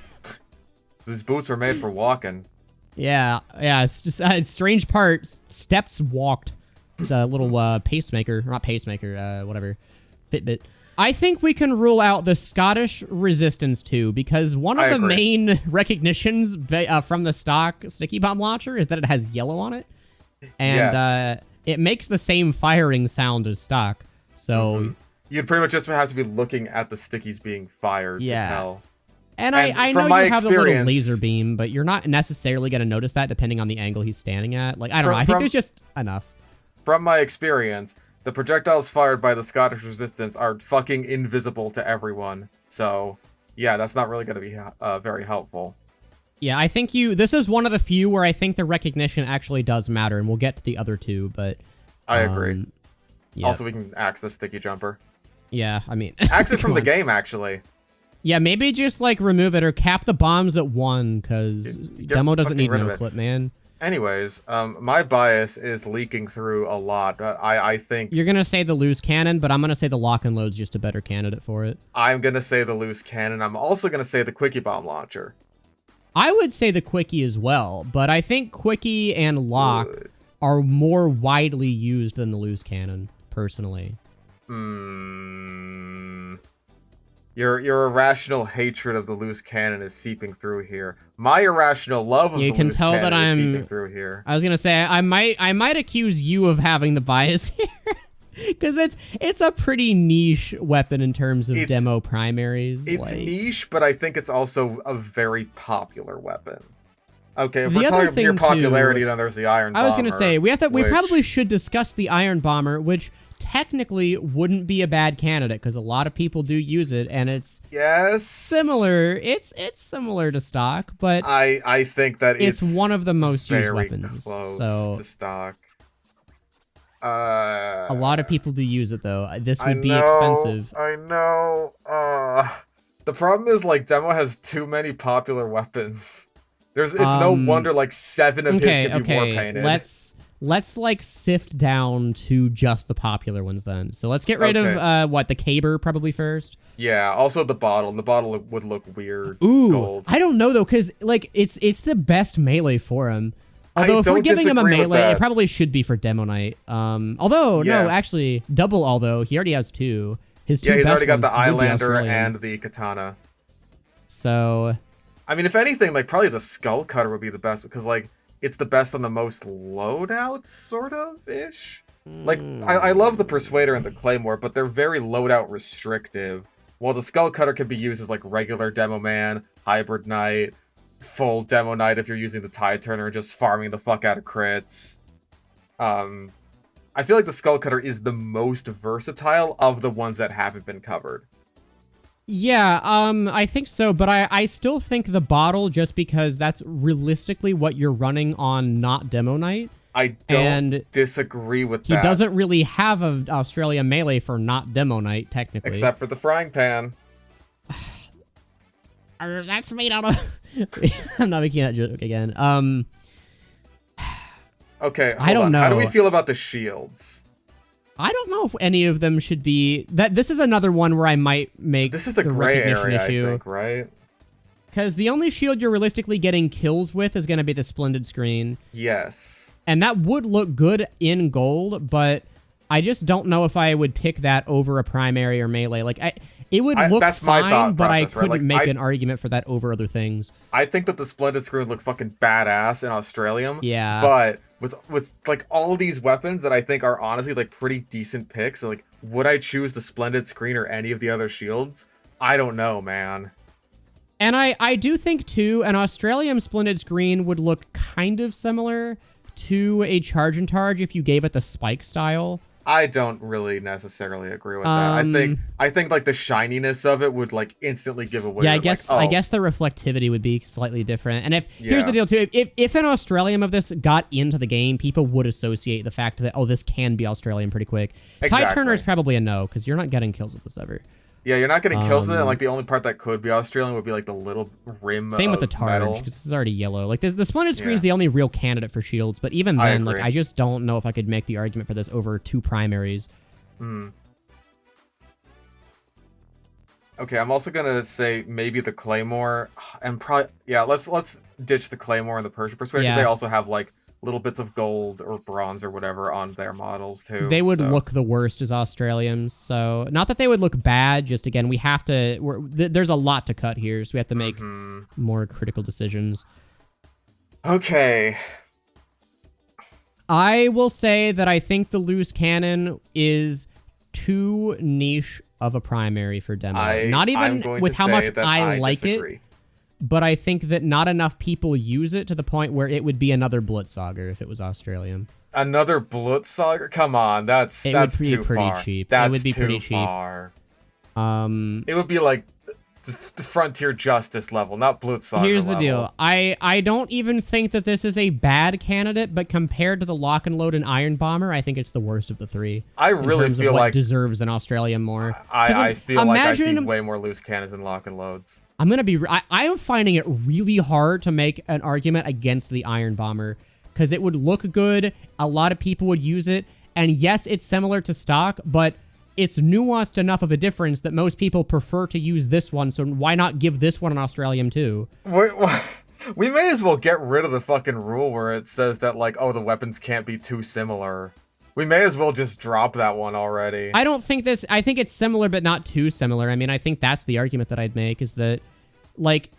These boots are made for walking. Yeah, it's just strange part. Steps walked. It's a little pacemaker, not pacemaker, whatever, Fitbit. I think we can rule out the Scottish Resistance 2 because one of the main recognitions from the stock sticky bomb launcher is that it has yellow on it, and it makes the same firing sound as stock. So. You'd pretty much just have to be looking at the stickies being fired to tell. And I know you have the little laser beam, but you're not necessarily going to notice that depending on the angle he's standing at. Like, I don't know. I think there's just enough. From my experience, the projectiles fired by the Scottish Resistance are fucking invisible to everyone. So, yeah, that's not really going to be very helpful. Yeah, I think this is one of the few where I think the recognition actually does matter, and we'll get to the other two, but... I agree. Yeah. Also, we can axe the sticky jumper. Yeah, I mean... Axe it from the game, actually. Yeah, maybe just, like, remove it or cap the bombs at 1, because Demo doesn't need no clip, man. Anyways, my bias is leaking through a lot. I think... You're going to say the loose cannon, but I'm going to say the lock and load's just a better candidate for it. I'm going to say the loose cannon. I'm also going to say the quickie bomb launcher. I would say the quickie as well, but I think quickie and lock are more widely used than the loose cannon, personally. Your irrational hatred of the loose cannon is seeping through here. My irrational love of the loose cannon is seeping through here. I was gonna say I might accuse you of having the bias here, because it's a pretty niche weapon in terms of demo primaries. It's niche, but I think it's also a very popular weapon. Okay, if we're talking pure popularity, then there's the Iron Bomber. I was gonna say we probably should discuss the Iron Bomber, which, technically wouldn't be a bad candidate because a lot of people do use it, and it's yes similar. It's similar to stock, but I think that it's one of the most used very weapons. close So to stock. a lot of people do use it though. This would be know, expensive. I know. The problem is like Demo has too many popular weapons. It's no wonder like 7 of his can be war painted. Let's like sift down to just the popular ones then. So let's get rid of the caber probably first. Yeah, also the bottle. The bottle would look weird. Ooh, gold. I don't know though, because like it's the best melee for him. Although if we're giving him a melee, it probably should be for Demo Knight. Although no, actually double. Although he already has 2. His 2 he's best already got the ones Eyelander and the Katana. So, I mean, if anything, like probably the Skull Cutter would be the best because like it's the best on the most loadouts, sort of ish. Like I love the Persuader and the Claymore, but they're very loadout restrictive. While the Skull Cutter can be used as like regular Demoman, Hybrid Knight, full Demo Knight if you're using the Tide Turner and just farming the fuck out of crits. I feel like the Skull Cutter is the most versatile of the ones that haven't been covered. Yeah, I think so, but I still think the bottle, just because that's realistically what you're running on not Demo Knight. I don't disagree with that. He doesn't really have an Australia melee for not Demo Knight, technically. Except for the frying pan. That's made out of... I'm not making that joke again. Okay, I don't know. How do we feel about the shields? I don't know if any of them should be... This is another one where I might make This is a gray area, issue. I think, right? Because the only shield you're realistically getting kills with is going to be the Splendid Screen. Yes. And that would look good in gold, but I just don't know if I would pick that over a primary or melee. Like, it would look fine, but I couldn't make an argument for that over other things. I think that the Splendid Screen would look fucking badass in Australium. Yeah. But with like all these weapons that I think are honestly like pretty decent picks, like would I choose the Splendid Screen or any of the other shields? I don't know, man. And I do think too, an Australium Splendid Screen would look kind of similar to a Charge and Targe if you gave it the spike style. I don't really necessarily agree with that. I think like the shininess of it would like instantly give away. Yeah, I guess the reflectivity would be slightly different. And here's the deal too: if an Australium of this got into the game, people would associate the fact that this can be Australium pretty quick. Exactly. Tide Turner is probably a no because you're not getting kills with this ever. Yeah, you're not getting kills with it, and like the only part that could be Australian would be like the little rim. Same with the Targe, because this is already yellow. Like the Splendid Screen is the only real candidate for shields, but even then, like I just don't know if I could make the argument for this over 2 primaries. Okay, I'm also gonna say maybe the Claymore, and probably let's ditch the Claymore and the Persian Persuader because they also have like little bits of gold or bronze or whatever on their models too. They would look the worst as Australiums, so not that they would look bad, just again we have to there's a lot to cut here, so we have to make more critical decisions. Okay. I will say that I think the loose cannon is too niche of a primary for demo. Not even with how much I like it. But I think that not enough people use it to the point where it would be another Blitzsager if it was Australian. Another Blitzsager? Come on, that's too pretty far. Cheap. That's it would be too pretty far. cheap. It would be like the Frontier Justice level, not Blitzsager Here's the level. deal. I don't even think that this is a bad candidate, but compared to the Lock and Load and Iron Bomber, I think it's the worst of the 3. I really feel like deserves an Australian more. I feel like I see way more loose cannons than Lock and Loads. I am finding it really hard to make an argument against the Iron Bomber because it would look good. A lot of people would use it. And yes, it's similar to stock, but it's nuanced enough of a difference that most people prefer to use this one. So why not give this one an Australium too? We may as well get rid of the fucking rule where it says that like, oh, the weapons can't be too similar. We may as well just drop that one already. I don't think I think it's similar, but not too similar. I mean, I think that's the argument that I'd make is that, like,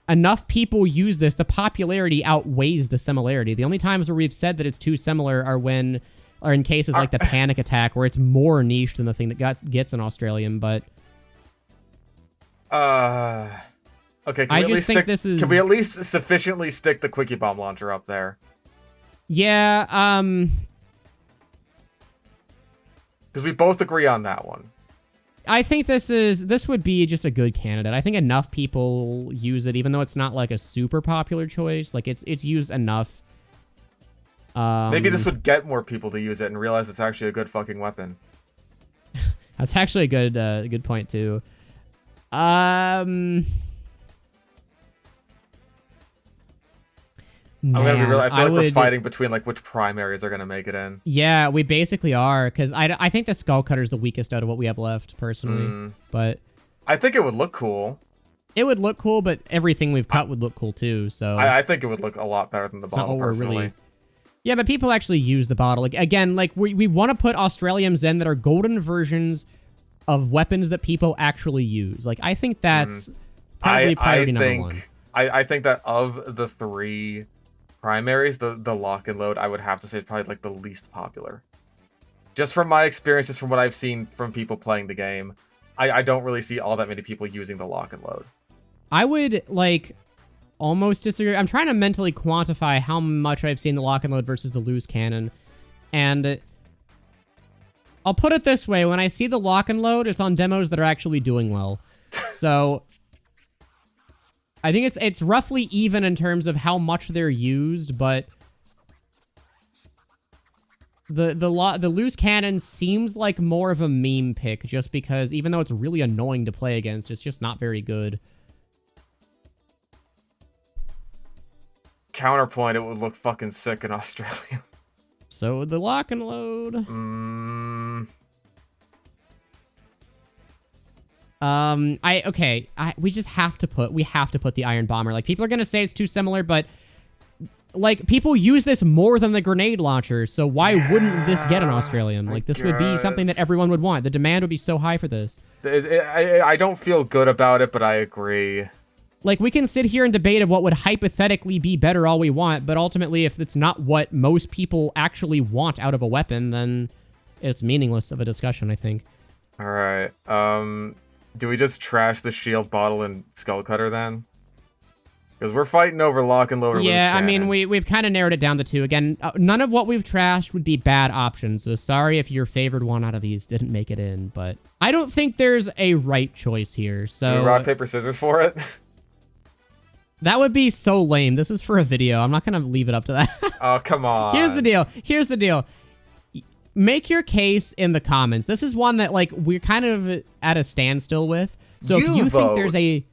enough people use this, the popularity outweighs the similarity. The only times where we've said that it's too similar are in cases like the Panic Attack, where it's more niche than the thing that gets an Australian, but... Okay, can we at least sufficiently stick the Quickie Bomb Launcher up there? Yeah, Because we both agree on that one. I think this would be just a good candidate. I think enough people use it, even though it's not like a super popular choice. Like it's used enough. Maybe this would get more people to use it and realize it's actually a good fucking weapon. That's actually a good point too. I'm gonna be real. I feel like we're fighting between like which primaries are gonna make it in. Yeah, we basically are, because I think the Skull Cutter is the weakest out of what we have left, personally. But I think it would look cool. It would look cool, but everything we've cut would look cool too. So I think it would look a lot better than the bottle, personally. Yeah, but people actually use the bottle. Like again, like we want to put Australiums in that are golden versions of weapons that people actually use. Like I think that's probably priority number one. I think that of the 3 primaries, the lock and load, I would have to say, is probably like the least popular. Just from my experience, just from what I've seen from people playing the game, I don't really see all that many people using the lock and load. I would like almost disagree. I'm trying to mentally quantify how much I've seen the lock and load versus the loose cannon, and I'll put it this way: when I see the lock and load, it's on demos that are actually doing well. So I think it's roughly even in terms of how much they're used, but the loose cannon seems like more of a meme pick, just because even though it's really annoying to play against, it's just not very good. Counterpoint, it would look fucking sick in Australia. So the lock and load. We just have to put the Iron Bomber. Like people are gonna say it's too similar, but like people use this more than the grenade launcher, so why wouldn't this get an Australium? Like this would be something that everyone would want. The demand would be so high for this. I don't feel good about it, but I agree. Like, we can sit here and debate of what would hypothetically be better all we want, but ultimately, if it's not what most people actually want out of a weapon, then it's meaningless of a discussion, I think. All right. Do we just trash the shield bottle and skull cutter then? Because we're fighting over lock and load. Yeah, I mean, we've kind of narrowed it down to 2. Again, none of what we've trashed would be bad options, so sorry if your favored one out of these didn't make it in, but I don't think there's a right choice here, so... Do we rock, paper, scissors for it? That would be so lame. This is for a video. I'm not going to leave it up to that. Oh, come on. Here's the deal. Make your case in the comments. This is one that, like, we're kind of at a standstill with. So if you think there's a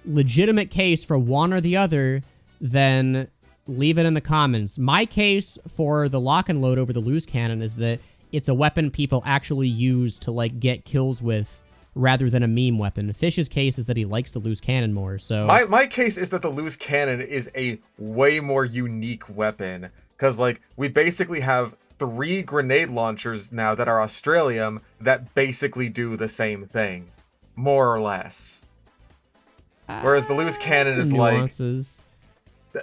legitimate case for one or the other, then leave it in the comments. My case for the lock and load over the loose cannon is that it's a weapon people actually use to, like, get kills with, rather than a meme weapon. Fish's case is that he likes the loose cannon more, so... My case is that the loose cannon is a way more unique weapon, because, like, we basically have 3 grenade launchers now that are Australium that basically do the same thing, more or less. Whereas the loose cannon is nuances.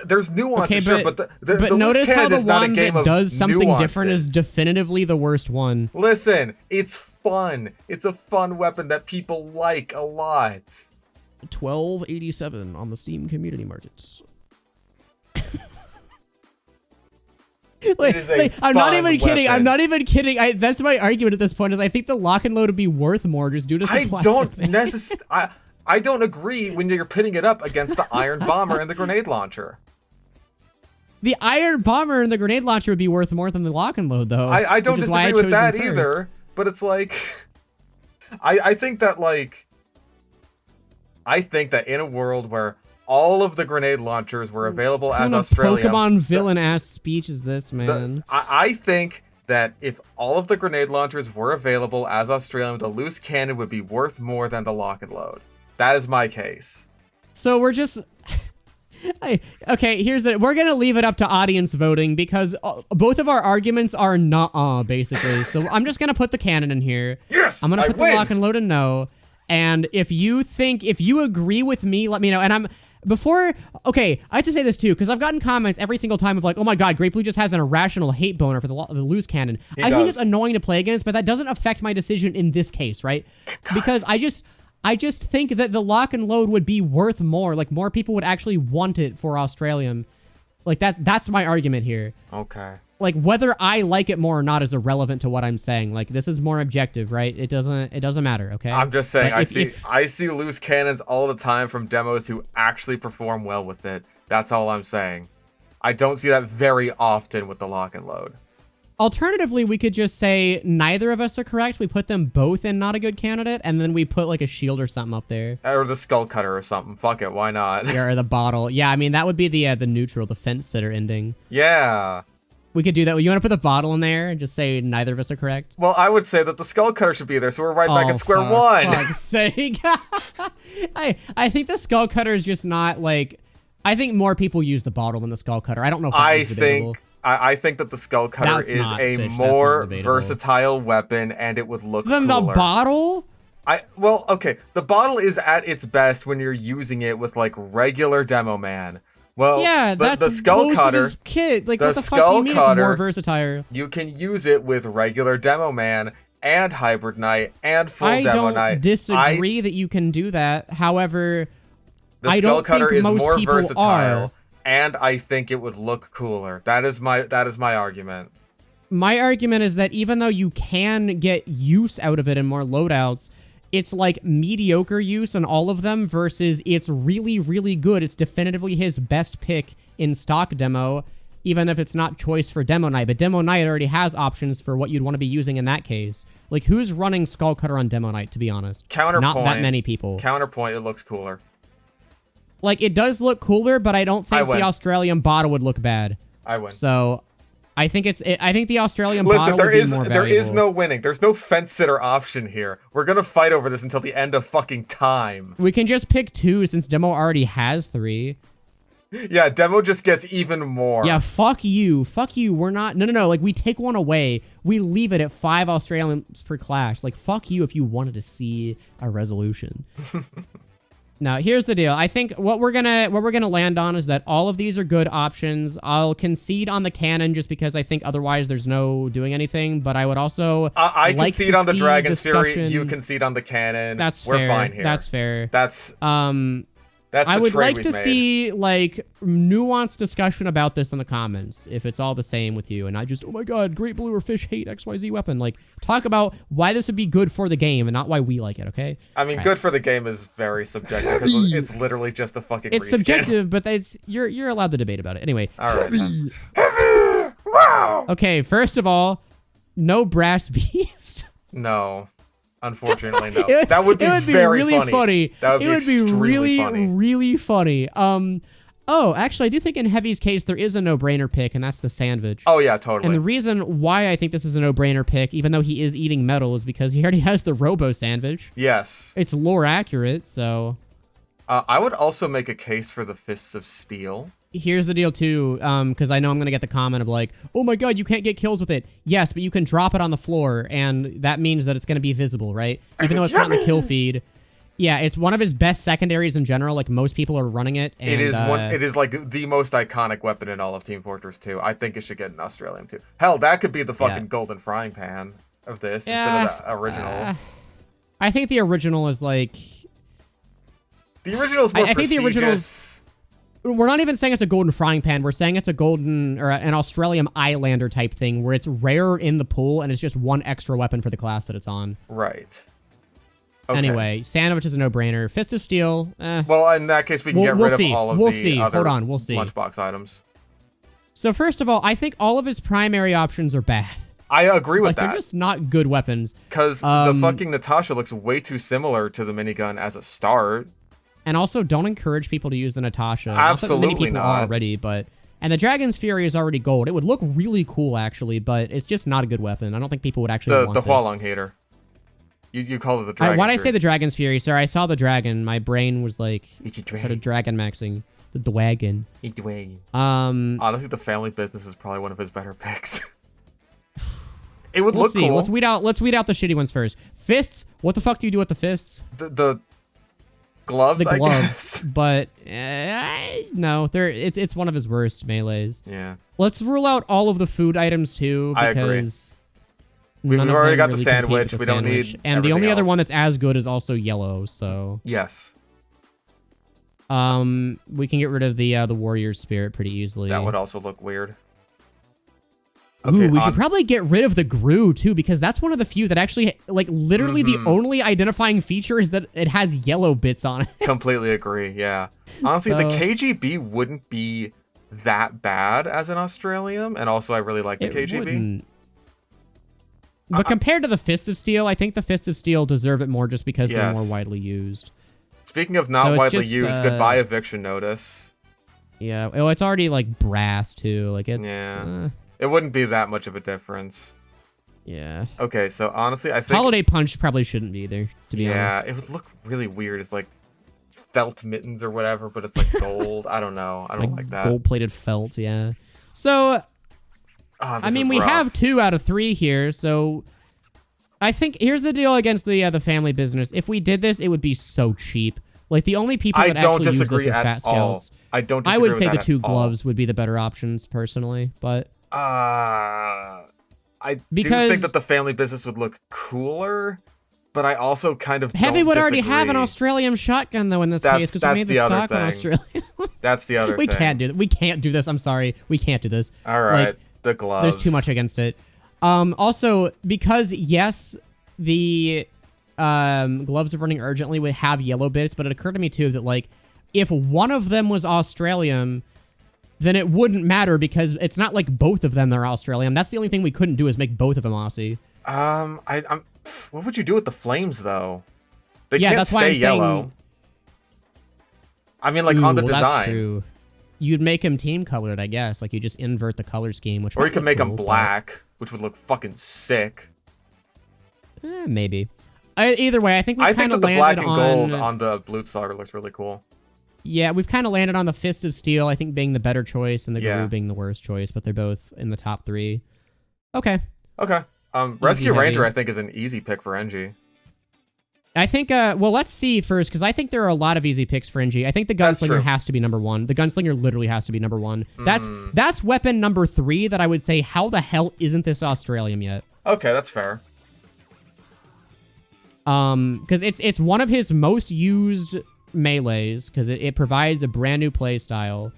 There's nuances, okay, sure, but the notice loose how the is not a one game that of does something nuances. different is definitively the worst one. Listen, it's fun. It's a fun weapon that people like a lot. $12.87 on the Steam community markets. I'm not even kidding. I'm not even kidding. That's my argument at this point. Is I think the lock and load would be worth more just due to supply. I don't agree when you're pitting it up against the Iron Bomber and the grenade launcher. The Iron Bomber and the grenade launcher would be worth more than the lock and load, though. I don't disagree with that either. But it's like, I think that in a world where all of the grenade launchers were available as Australium. Pokemon villain-ass speech is this, man? I think that if all of the grenade launchers were available as Australium, the loose cannon would be worth more than the lock and load. That is my case. So we're just... Okay, we're gonna leave it up to audience voting because both of our arguments are nuh-uh, basically. So I'm just gonna put the cannon in here. Yes, I'm gonna put the lock and load in no. And if you agree with me, let me know. And I have to say this too, because I've gotten comments every single time of like, oh my god, Great Blue just has an irrational hate boner for the loose cannon. I think it's annoying to play against, but that doesn't affect my decision in this case, right? It does. Because I just think that the lock and load would be worth more. Like, more people would actually want it for Australium. Like, that's my argument here. Okay. like whether I like it more or not is irrelevant to what I'm saying. Like this is more objective, right? It doesn't matter, okay? I'm just saying, Like, I see loose cannons all the time from demos who actually perform well with it. That's all I'm saying. I don't see that very often with the lock and load. Alternatively, we could just say neither of us are correct. We put them both in not a good candidate, and then we put like a shield or something up there. Or the skull cutter or something. Fuck it, why not? Yeah, or the bottle. Yeah, I mean, that would be the neutral, the fence sitter ending. Yeah. We could do that. You want to put the bottle in there and just say neither of us are correct? Well, I would say that the skull cutter should be there, so we're right back at square one. Fuck's sake. I think the skull cutter is just not like... I think more people use the bottle than the skull cutter. I don't know if that is debatable. I think that the skull cutter is a more versatile weapon, and it would look cooler. Than the bottle? Well, okay, the bottle is at its best when you're using it with like regular Demoman. Well, yeah, that's the skull most cutter. Of his kit. Like, the what the fuck do you mean it's more versatile? You can use it with regular Demoman and Hybrid Knight and full Demo Knight. I don't disagree that you can do that. However, the skull cutter is more versatile. And I think it would look cooler. That is my argument. My argument is that even though you can get use out of it in more loadouts, it's like mediocre use in all of them versus it's really, really good. It's definitively his best pick in stock demo, even if it's not choice for Demo Knight. But Demo Knight already has options for what you'd want to be using in that case. Like, who's running Skull Cutter on Demo Knight, to be honest? Counterpoint. Not that many people. Counterpoint, it looks cooler. Like, it does look cooler, but I don't think the Australium bottle would look bad. I win. So, I think the Australium bottle would be more valuable. There is no winning. There's no fence sitter option here. We're gonna fight over this until the end of fucking time. We can just pick 2 since Demo already has 3. Yeah, Demo just gets even more. Yeah, fuck you. Fuck you. We're not... No. Like, we take one away. We leave it at 5 Australiums per clash. Like, fuck you if you wanted to see a resolution. Now, here's the deal. I think what we're gonna land on is that all of these are good options. I'll concede on the cannon just because I think otherwise there's no doing anything. But I would also I concede on the Dragon's Fury. You concede on the cannon. That's fair. We're fine here. That's fair. That's the I would like to made. see like nuanced discussion about this in the comments if it's all the same with you and not just, oh my god, Great Blue or Fish hate XYZ weapon. Like, talk about why this would be good for the game and not why we like it, okay? I mean, good for the game is very subjective because it's literally just a fucking reskin. Subjective, but you're allowed to debate about it. Anyway. All right. Heavy! Wow! Okay, first of all, no Brass Beast. No. Unfortunately, no. That would be very really funny. That would be really, funny. really funny. Oh, actually, I do think in Heavy's case, there is a no-brainer pick, and that's the Sandwich. Oh, yeah, totally. And the reason why I think this is a no-brainer pick, even though he is eating metal, is because he already has the Robo Sandwich. Yes. It's lore accurate, so... I would also make a case for the Fists of Steel. Here's the deal, too, because I know I'm going to get the comment of like, oh my god, you can't get kills with it. Yes, but you can drop it on the floor, and that means that it's going to be visible, right? Even though it's not in the kill feed. Yeah, it's one of his best secondaries in general. Like, most people are running it. And, it is like the most iconic weapon in all of Team Fortress 2. I think it should get an Australium too. Hell, that could be the fucking golden frying pan of this instead of the original. I think the original is like... The original is more prestigious. I think the original we're not even saying it's a golden frying pan. We're saying it's a golden or an Australium Islander type thing where it's rare in the pool and it's just one extra weapon for the class that it's on. Right. Okay. Anyway, Sandwich is a no-brainer. Fist of Steel, Well, in that case, we can get rid of all of the other lunchbox items. So first of all, I think all of his primary options are bad. I agree with that. They're just not good weapons. Because the fucking Natasha looks way too similar to the minigun as a start. And also, don't encourage people to use the Natasha. Absolutely many people are already, but... And the Dragon's Fury is already gold. It would look really cool, actually, but it's just not a good weapon. I don't think people would actually want this. The Hualong hater. You call it the Dragon's Fury. Why'd I say the Dragon's Fury? Sorry, I saw the dragon. My brain was like... started dragon maxing. The Dwagon. Honestly, the Family Business is probably one of his better picks. It would look cool. Let's weed out the shitty ones first. Fists? What the fuck do you do with the fists? The gloves, the gloves, I guess. But no, it's one of his worst melees. Yeah. Let's rule out all of the food items too, I because agree. We've already got the sandwich. We don't need. And the only other one that's as good is also yellow. So yes. We can get rid of the Warrior's Spirit pretty easily. That would also look weird. Okay, Ooh, we should probably get rid of the Gru too, because that's one of the few that actually, like, literally the only identifying feature is that it has yellow bits on it. Completely agree, yeah. Honestly, So- the KGB wouldn't be that bad as an Australium, and also I really like the It KGB. wouldn't. But compared to the Fists of Steel, I think the Fists of Steel deserve it more just because they're more widely used. Speaking of not So it's widely just, used, goodbye eviction notice. Yeah, oh, it's already, like, brass, too. Like, it's... Yeah. It wouldn't be that much of a difference. Yeah. Okay, so honestly, I think... Holiday Punch probably shouldn't be there, to be honest. Yeah, it would look really weird. It's like felt mittens or whatever, but it's like gold. I don't know. I don't like that. Gold-plated felt, yeah. So, I mean, we have 2 out of 3 here, so... I think, here's the deal against the family business. If we did this, it would be so cheap. Like, the only people that actually use this are fat scouts. I don't disagree I would with say that the at 2 all. gloves would be the better options, personally, but... I do think that the family business would look cooler, but I also kind of Heavy don't would already disagree. have an Australium shotgun, though, in this case, because we made the stock on Australia. That's the other We thing. can't do that. We can't do this. I'm sorry. We can't do this. All right, Like, the gloves. there's too much against it. Also, because, yes, the gloves of running urgently would have yellow bits, but it occurred to me, too, that, like, if one of them was Australium, then it wouldn't matter because it's not like both of them are Australium. That's the only thing we couldn't do is make both of them Aussie. What would you do with the flames though? They Yeah, can't that's why stay I'm yellow. saying- I mean, like on the design, that's true. You'd make them team colored, I guess. Like you just invert the color scheme, which or you might could look make cool, them but- black, which would look fucking sick. Maybe. Either way, I think we I kind think that of the black landed and gold on. on the blue slaughter looks really cool. Yeah, we've kind of landed on the Fists of Steel, I think being the better choice and the Yeah. Guru being the worst choice, but they're both in the top 3. Okay. Okay. Rescue heavy. Ranger I think is an easy pick for NG. I think, well, let's see first, because I think there are a lot of easy picks for NG. I think the That's true. Gunslinger has to be number 1. The Gunslinger literally has to be number 1. That's weapon number 3 that I would say, how the hell isn't this Australium yet? Okay, that's fair. Because it's one of his most used melees, because it provides a brand new play style.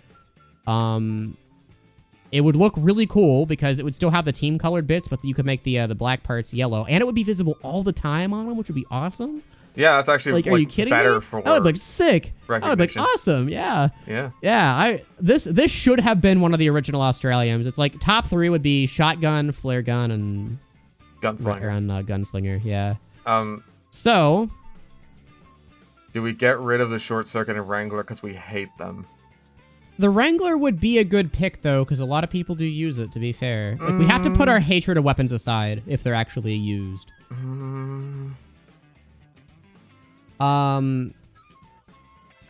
It would look really cool because it would still have the team colored bits, but you could make the black parts yellow, and it would be visible all the time on them, which would be awesome. Yeah, that's actually Like, are you kidding better me? for That would look sick. That would look recognition. awesome. Yeah. Yeah. Yeah. This should have been one of the original Australiums. It's like top 3 would be shotgun, flare gun, and Gunslinger. Gunslinger. Yeah. Um, So do we get rid of the Short Circuit and Wrangler because we hate them? the Wrangler would be a good pick, though, because a lot of people do use it, to be fair. Like, we have to put our hatred of weapons aside if they're actually used.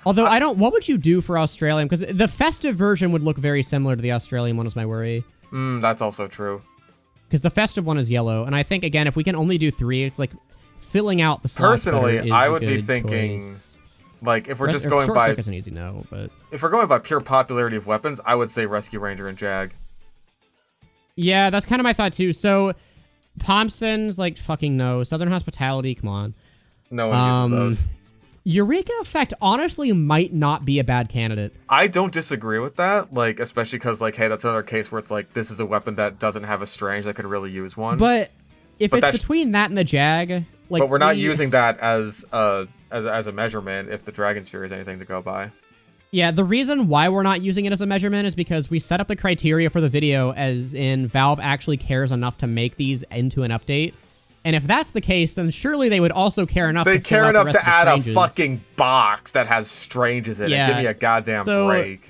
Although, I don't... What would you do for Australium? Because the festive version would look very similar to the Australian one, is my worry. That's also true. Because the festive one is yellow. And I think, again, if we can only do 3, it's like filling out the slots Personally, better is I a would be good thinking... choice. Like, if we're just going Short by... Circuit's an easy no, but... If we're going by pure popularity of weapons, I would say Rescue Ranger and Jag. Yeah, that's kind of my thought, too. So, Thompson's, like, fucking no. Southern Hospitality, come on. No one uses those. Eureka Effect honestly might not be a bad candidate. I don't disagree with that, like, especially because, like, hey, that's another case where it's like, this is a weapon that doesn't have a strange that could really use one. But if But it's between that and the Jag, like... But we're not using that as a measurement if the Dragon Sphere is anything to go by. Yeah, the reason why we're not using it as a measurement is because we set up the criteria for the video as in Valve actually cares enough to make these into an update. And if that's the case, then surely they would also care enough They to fill care out the enough rest to of the add a stranges. fucking box that has stranges in Yeah, it. Give me a goddamn so- break.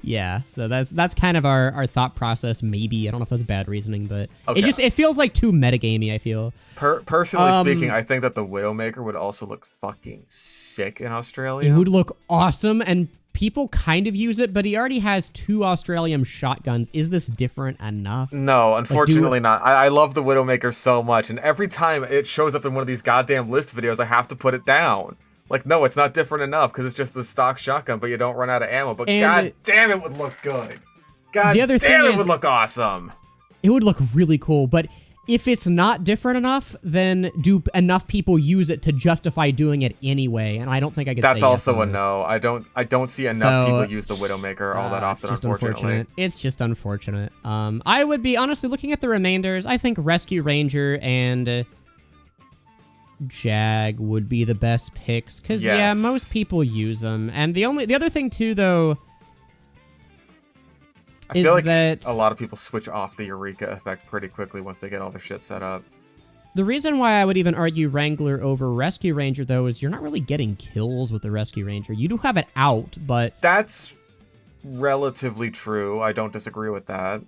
Yeah, so that's kind of our thought process, maybe. I don't know if that's bad reasoning, but Okay. it feels like too metagamey, I feel. Personally speaking, I think that the Widowmaker would also look fucking sick in Australia. It would look awesome, and people kind of use it, but he already has 2 Australium shotguns. Is this different enough? No, unfortunately not. I love the Widowmaker so much, and every time it shows up in one of these goddamn list videos, I have to put it down. Like, no, it's not different enough because it's just the stock shotgun, but you don't run out of ammo. But And god damn, it would look good. God The other damn, thing it is- would look awesome. It would look really cool, but if it's not different enough, then do enough people use it to justify doing it anyway? And I don't think I could. That's say also yes a on this. no. I don't see enough people use the Widowmaker all that often, it's just unfortunately. It's just unfortunate. I would be honestly looking at the remainders. I think Rescue Ranger and Jag would be the best picks because yeah, most people use them. And the other thing too, though. I feel like a lot of people switch off the Eureka effect pretty quickly once they get all their shit set up. The reason why I would even argue Wrangler over Rescue Ranger, though, is you're not really getting kills with the Rescue Ranger. You do have it out, but... That's relatively true. I don't disagree with that.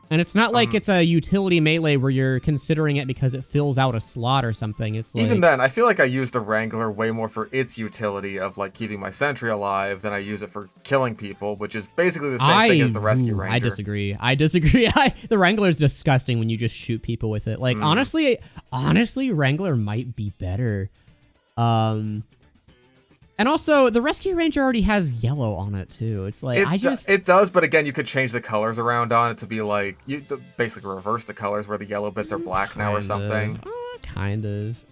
And it's not like it's a utility melee where you're considering it because it fills out a slot or something. It's like... Even then, I feel like I use the Wrangler way more for its utility of, like, keeping my sentry alive than I use it for killing people, which is basically the same thing as the Rescue Ranger. I disagree. The Wrangler's disgusting when you just shoot people with it. Like, honestly, Wrangler might be better. And also, the Rescue Ranger already has yellow on it, too. It's like, It does, but again, you could change the colors around on it to be like... You basically reverse the colors where the yellow bits are black now or something. Kind of.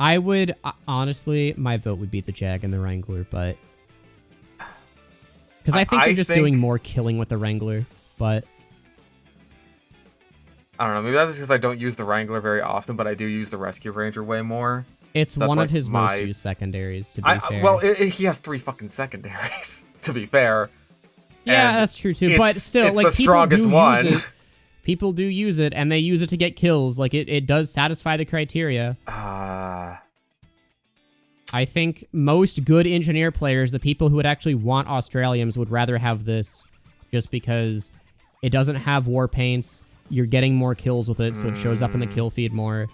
I would... honestly, my vote would be the Jag and the Wrangler, but... Because I think they're just doing more killing with the Wrangler, but... I don't know, maybe that's just because I don't use the Wrangler very often, but I do use the Rescue Ranger way more. It's one of his most used secondaries, to be fair. Well, he has 3 fucking secondaries, to be fair. Yeah, that's true too, but still, it's like, the strongest one. People do use it, and they use it to get kills. Like, it does satisfy the criteria. I think most good engineer players, the people who would actually want Australiums, would rather have this just because it doesn't have war paints. You're getting more kills with it, so it shows up in the kill feed more.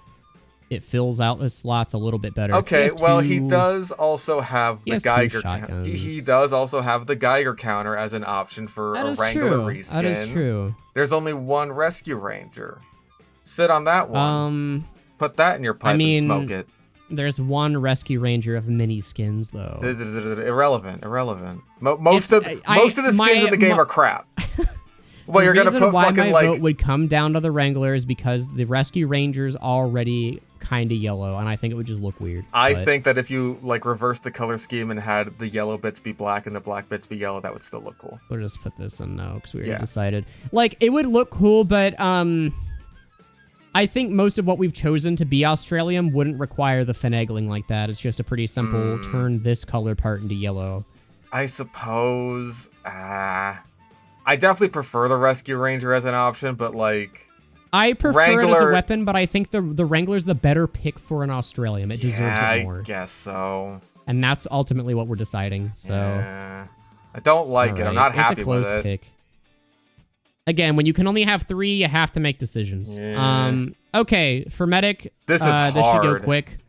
It fills out the slots a little bit better. Okay, well, he does also have the Geiger counter. He does also have the Geiger counter as an option for a Wrangler reskin. That is true. There's only one Rescue Ranger. Sit on that one. Put that in your pipe and smoke it. There's one Rescue Ranger of mini skins, though. Irrelevant. Most of the skins in the game are crap. Well, you're gonna put why fucking my vote would come down to the Wranglers because the Rescue Ranger's already kind of yellow, and I think it would just look weird. I think that if you like reverse the color scheme and had the yellow bits be black and the black bits be yellow, that would still look cool. We'll just put this in no because we already decided. Like, it would look cool, but I think most of what we've chosen to be Australium wouldn't require the finagling like that. It's just a pretty simple turn this color part into yellow. I suppose. I definitely prefer the Rescue Ranger as an option, but like... I prefer it as a weapon, but I think the Wrangler's the better pick for an Australium. It deserves it more. I guess so. And that's ultimately what we're deciding, so... Yeah. I don't like it. I'm not happy with it. It's a close pick. Again, when you can only have 3, you have to make decisions. Yeah. Okay, for Medic, this is hard. This should go quick.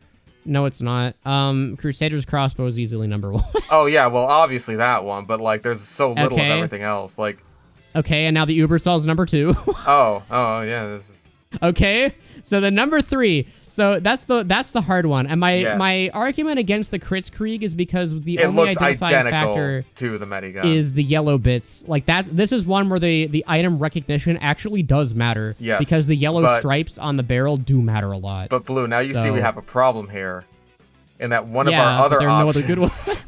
No, it's not. Crusader's Crossbow is easily number 1. Oh, yeah, well, obviously that one, but, like, there's so little of everything else. Like... Okay, and now the Ubersaw is number 2. oh, yeah, this is... Okay, so the number 3. So that's the hard one. And my argument against the Kritzkrieg is because the only identifying factor to the Medigun is the yellow bits. Like this is one where the item recognition actually does matter. Yes, because the yellow stripes on the barrel do matter a lot. But Blue, now you see we have a problem here. In that one of our other options... no other good ones.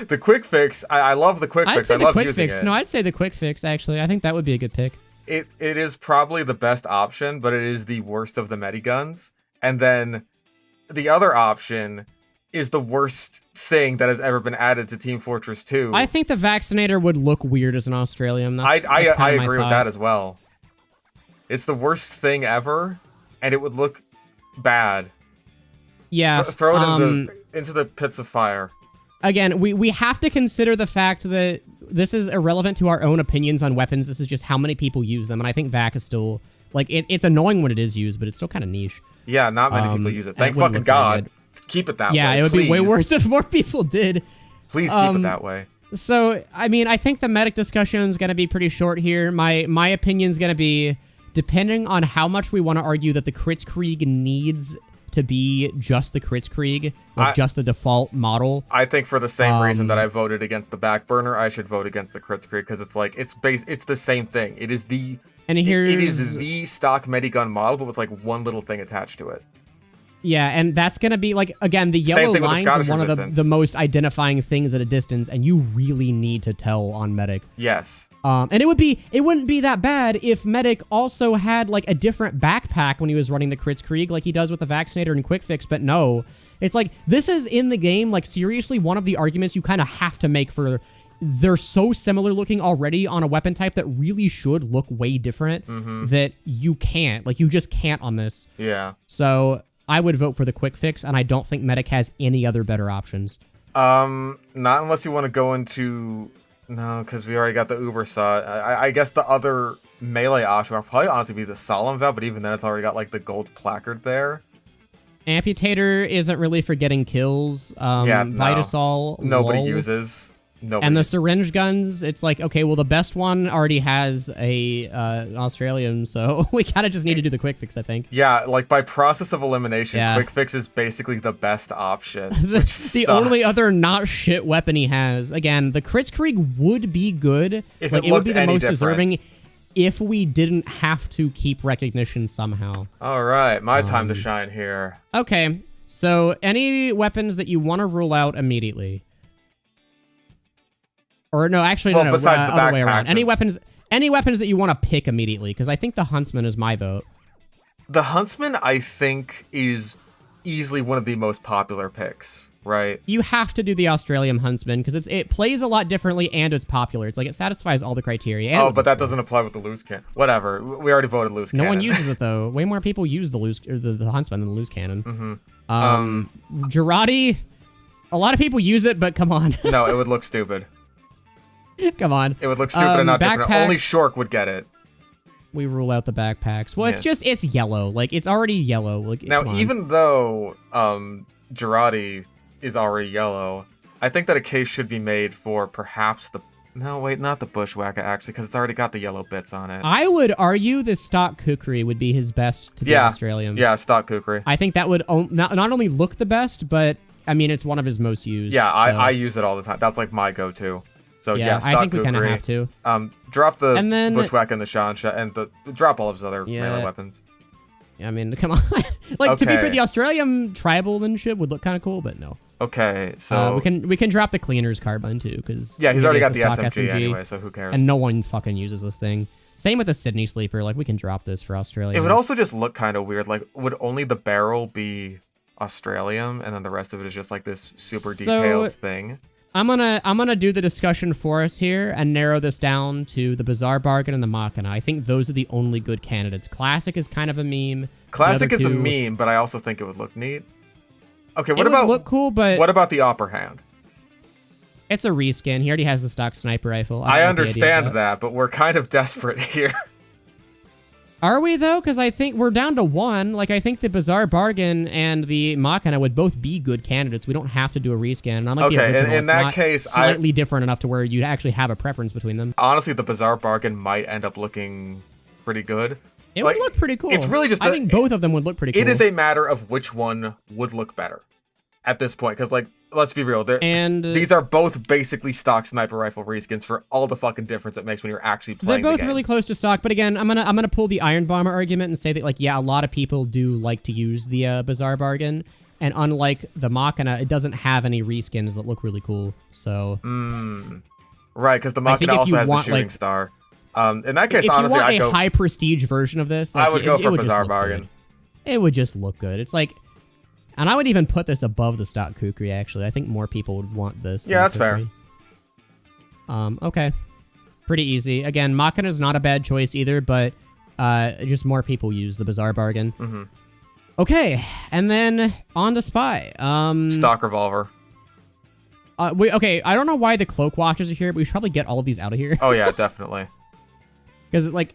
The quick fix, I love the quick fix. I love using it. No, I'd say the quick fix, actually. I think that would be a good pick. It is probably the best option, but it is the worst of the Mediguns. And then the other option is the worst thing that has ever been added to Team Fortress 2. I think the Vaccinator would look weird as an Australium. I agree with that as well. It's the worst thing ever, and it would look bad. Yeah. Throw it into the pits of fire. Again, we have to consider the fact that this is irrelevant to our own opinions on weapons. This is just how many people use them, and I think VAC is still... Like, it's annoying when it is used, but it's still kind of niche. Yeah, not many people use it. Thank fucking God. Keep it that way, Yeah, it would be way worse if more people did. Please keep it that way. So, I mean, I think the medic discussion is going to be pretty short here. My opinion is going to be, depending on how much we want to argue that the Kritzkrieg needs to be just the Kritzkrieg, like just the default model. I think for the same reason that I voted against the back burner, I should vote against the Kritzkrieg, because it's like it's the same thing. It is the and here's, it is the stock Medigun model, but with like one little thing attached to it. Yeah, and that's going to be, like, again, the yellow lines are one of the most identifying things at a distance, and you really need to tell on Medic. Yes. And it wouldn't be that bad if Medic also had, like, a different backpack when he was running the Kritzkrieg, like he does with the Vaccinator and Quick Fix, but no. It's like, this is in the game, like, seriously, one of the arguments you kind of have to make for... They're so similar looking already on a weapon type that really should look way different that you can't. Like, you just can't on this. Yeah. So... I would vote for the Quick Fix, and I don't think Medic has any other better options. Not unless you want to go into... No, because we already got the Uber saw. I guess the other melee option would probably honestly be the Solemn Vow, but even then it's already got, like, the gold placard there. Amputator isn't really for getting kills. Yeah, no. Vitasol, nobody lol. uses. Nobody. And the syringe guns, it's like, okay, well, the best one already has a Australium, so we kind of just need to do the Quick Fix, I think. Yeah, like, by process of elimination, Quick Fix is basically the best option, the only other not shit weapon he has. Again, the Kritzkrieg would be good. If like, it would be the most different. Deserving if we didn't have to keep recognition somehow. All right, my time to shine here. Okay, so any weapons that you want to rule out immediately? Or no, actually, no, besides the other way around. backpacks Any weapons that you want to pick immediately, because I think the Huntsman is my vote. The Huntsman, I think, is easily one of the most popular picks, right? You have to do the Australium Huntsman, because it plays a lot differently, and it's popular. It's like, it satisfies all the criteria. Oh, but that doesn't apply with the loose cannon. Whatever, we already voted loose cannon. No one uses it, though. Way more people use the the Huntsman than the loose cannon. Girardi, a lot of people use it, but come on. No, it would look stupid. Come on. It would look stupid and not different. Only Shork would get it. We rule out the backpacks. Well, it's yellow. Like, it's already yellow. Like, now, even though Girardi is already yellow, I think that a case should be made for perhaps the... No, wait, not the Bushwhacker, actually, because it's already got the yellow bits on it. I would argue the stock Kukri would be his best to be Australian. Yeah, stock Kukri. I think that would not only look the best, but, I mean, it's one of his most used. Yeah, so. I use it all the time. That's, like, my go-to. So yeah, I think we kind of have to. Drop the Bushwhack and the Shansha, and drop all of his other melee weapons. Yeah, I mean, come on. Like, to be fair, the Australium tribalmanship would look kind of cool, but no. Okay, so we can drop the Cleaner's carbine too, because he's already got the SMG anyway, so who cares? And no one fucking uses this thing. Same with the Sydney Sleeper. Like, we can drop this for Australia. It would also just look kind of weird. Like, would only the barrel be Australium, and then the rest of it is just like this super detailed thing? I'm gonna do the discussion for us here and narrow this down to the Bizarre Bargain and the Machina. I think those are the only good candidates. Classic is kind of a meme. Classic is a meme, but I also think it would look neat. Okay, what about look cool? But what about the Upper Hand? It's a reskin. He already has the stock sniper rifle. I understand that, but we're kind of desperate here. Are we, though? Because I think we're down to one. Like, I think the Bizarre Bargain and the Machina would both be good candidates. We don't have to do a rescan. And unlike the original, in that case, slightly different enough to where you'd actually have a preference between them. Honestly, the Bizarre Bargain might end up looking pretty good. It would look pretty cool. It's really just... I think both of them would look pretty cool. It is a matter of which one would look better at this point. Because, like, let's be real. These are both basically stock sniper rifle reskins for all the fucking difference it makes when you're actually playing They're both the game. really close to stock, but again, I'm gonna pull the Iron Bomber argument and say that, like, yeah, a lot of people do like to use the Bizarre Bargain, and unlike the Machina, it doesn't have any reskins that look really cool. So right, because the Machina also has the shooting star. In that case, honestly, I go high prestige version of this. Like, I would go for Bizarre Bargain. It would just look good. It's like. And I would even put this above the stock Kukri, actually. I think more people would want this. Yeah, that's fair. Okay. Pretty easy. Again, Machina's not a bad choice either, but just more people use the Bizarre Bargain. Okay, and then on to Spy. Stock Revolver. Okay, I don't know why the Cloak Watchers are here, but we should probably get all of these out of here. Oh, yeah, definitely. Because, like...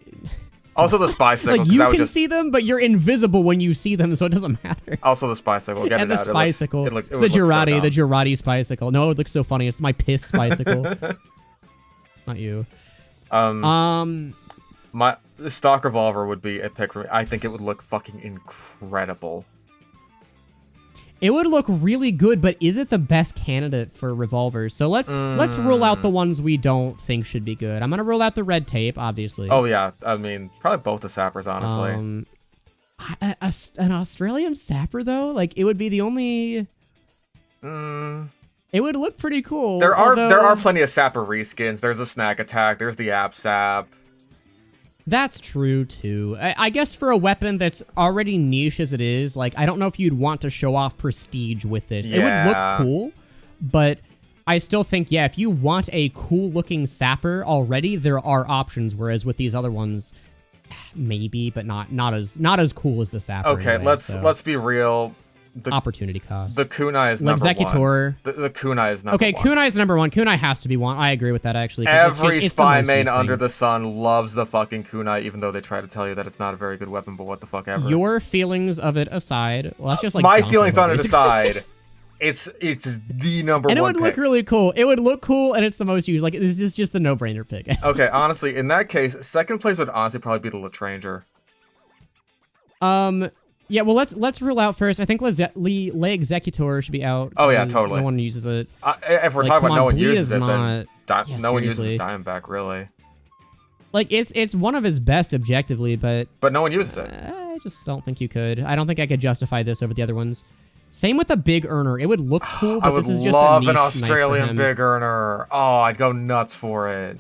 Also the Spy Signal. Like, you can see them, but you're invisible when you see them, so it doesn't matter. Also the Spy Signal. Get and it the out. Spy Signal. It's the Girardi Spy Signal. No, it looks so funny. It's my piss Spy Signal. Not you. My Stock Revolver would be a pick for me. I think it would look fucking incredible. It would look really good, but is it the best candidate for revolvers? So let's rule out the ones we don't think should be good. I'm gonna rule out the red tape, obviously. Oh yeah, I mean probably both the sappers, honestly. An Australium sapper though, like it would be the only. It would look pretty cool. There are plenty of sapper reskins. There's a snack attack. There's the app sap. That's true, too. I guess for a weapon that's already niche as it is, like, I don't know if you'd want to show off prestige with this. Yeah. It would look cool, but I still think, yeah, if you want a cool-looking sapper already, there are options, whereas with these other ones, maybe, but not as cool as the sapper. Okay, anyway, let's be real. Opportunity cost. The kunai is number one. The kunai is number one. Okay, kunai is number one. Kunai has to be one. I agree with that, actually. Every spy main under the sun loves the fucking kunai, even though they try to tell you that it's not a very good weapon, but what the fuck ever. Your feelings of it aside, well, that's just like my feelings on it aside, it's the number one. And it would pick. look really cool. It would look cool, and it's the most used. Like, this is just the no-brainer pick. Okay, honestly, in that case, second place would honestly probably be the Latranger. Yeah, well, let's rule out first. I think Le Executor should be out. Oh yeah, totally. No one uses it. If we're talking about no one uses it, then no one uses Diamondback, really. Like, it's one of his best objectively, but no one uses it. I just don't think you could. I don't think I could justify this over the other ones. Same with the Big Earner. It would look cool, but this is just a niche an Australian Big Earner. Oh, I'd go nuts for it.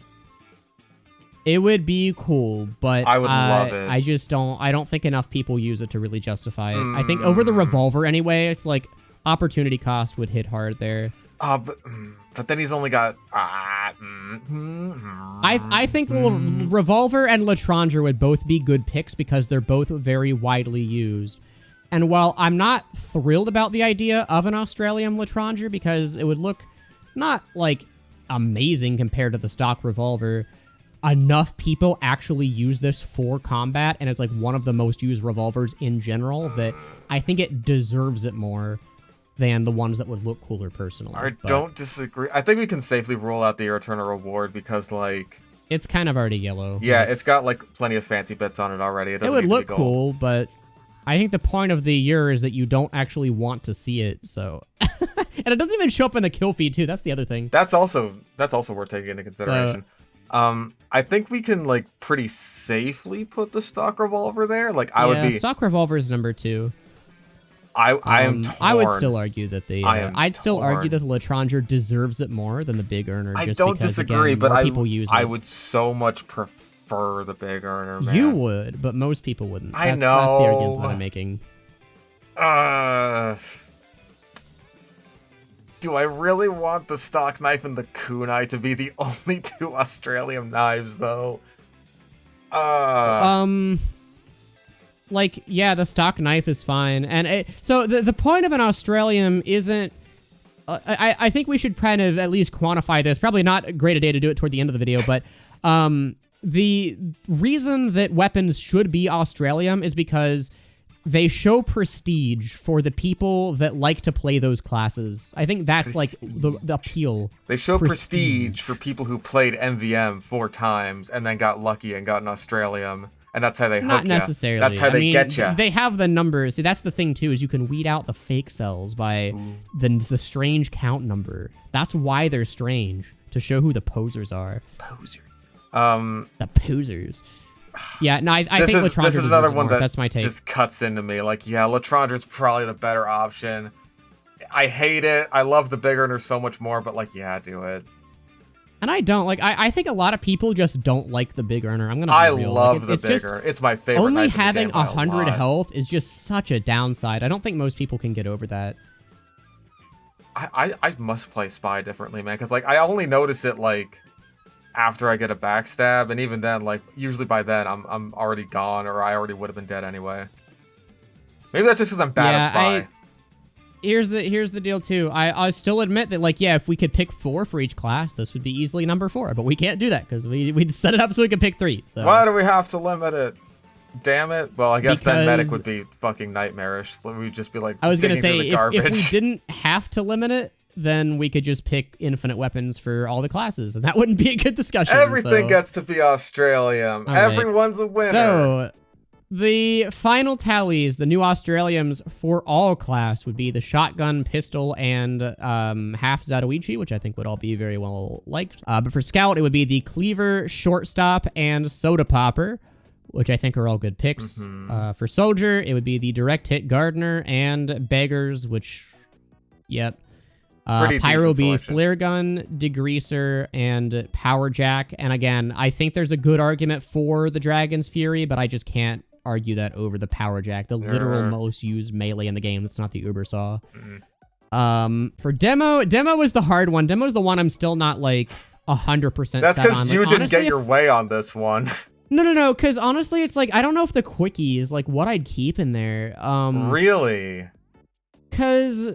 It would be cool, but I would love it. I don't think enough people use it to really justify it. I think over the revolver anyway, it's like opportunity cost would hit hard there. But then he's only got I think the revolver and Latranger would both be good picks because they're both very widely used. And while I'm not thrilled about the idea of an Australium Latranger because it would look not like amazing compared to the stock revolver, enough people actually use this for combat, and it's like one of the most used revolvers in general that I think it deserves it more than the ones that would look cooler personally. I don't disagree. I think we can safely rule out the Eternal Reward because, like... It's kind of already yellow. Yeah, it's got, like, plenty of fancy bits on it already. It would look cool, but I think the point of the year is that you don't actually want to see it, so... And it doesn't even show up in the kill feed, too. That's the other thing. That's also worth taking into consideration. I think we can, like, pretty safely put the stock revolver there. Like, stock revolver is number 2. I am torn. I would still argue that I'd still argue that the Latranger deserves it more than the Big Earner. I just don't because, disagree, again, but more people use it. I would so much prefer the Big Earner, man. You would, but most people wouldn't. I know. That's the argument that I'm making. Do I really want the stock knife and the kunai to be the only 2 Australium knives, though? Like, yeah, the stock knife is fine. And so the point of an Australium isn't... I think we should kind of at least quantify this. Probably not a great idea to do it toward the end of the video, but the reason that weapons should be Australium is because they show prestige for the people that like to play those classes. I think that's like the appeal. They show prestige for people who played MVM 4 times and then got lucky and got an Australium. And that's how they hook Not you. necessarily. That's how they get you. They have the numbers. See, that's the thing, too, is you can weed out the fake cells by the strange count number. That's why they're strange, to show who the posers are. Posers. The posers. Yeah, no, I think Latranger this is another one that that's my take. Just cuts into me. Like, yeah, Latranger's probably the better option. I hate it. I love the Big Earner so much more, but, like, yeah, do it. And I don't. Like, I think a lot of people just don't like the Big Earner. I'm going to be real. I love the Big Earner. It's my favorite. Only having 100 health is just such a downside. I don't think most people can get over that. I must play Spy differently, man. Because, like, I only notice it, like... after I get a backstab, and even then, like, usually by then, I'm already gone, or I already would have been dead anyway. Maybe that's just because I'm bad at Spy. Here's the deal, too. I still admit that, like, yeah, if we could pick 4 for each class, this would be easily number 4, but we can't do that, because we set it up so we can pick 3, so... Why do we have to limit it? Damn it. Well, I guess then Medic would be fucking nightmarish. We'd just be, like, I was gonna say, if we didn't have to limit it, then we could just pick infinite weapons for all the classes, and that wouldn't be a good discussion. Everything gets to be Australium. Right. Everyone's a winner. So, The final tallies, the new Australiums for all class would be the shotgun, pistol, and half Zatoichi, which I think would all be very well liked. But for scout, it would be the cleaver, shortstop, and soda popper, which I think are all good picks. For soldier, it would be the direct hit gardener and beggars, which, yep. Pyro would be flare gun, degreaser, and power jack. And again, I think there's a good argument for the Dragon's Fury, but I just can't argue that over the power jack, the literal most used melee in the game. That's not the uber saw. For demo is the hard one. Demo is the one I'm still not like 100% That's set on. because you didn't get your way on this one. No, because honestly, it's like I don't know if the quickie is like what I'd keep in there. Really? Because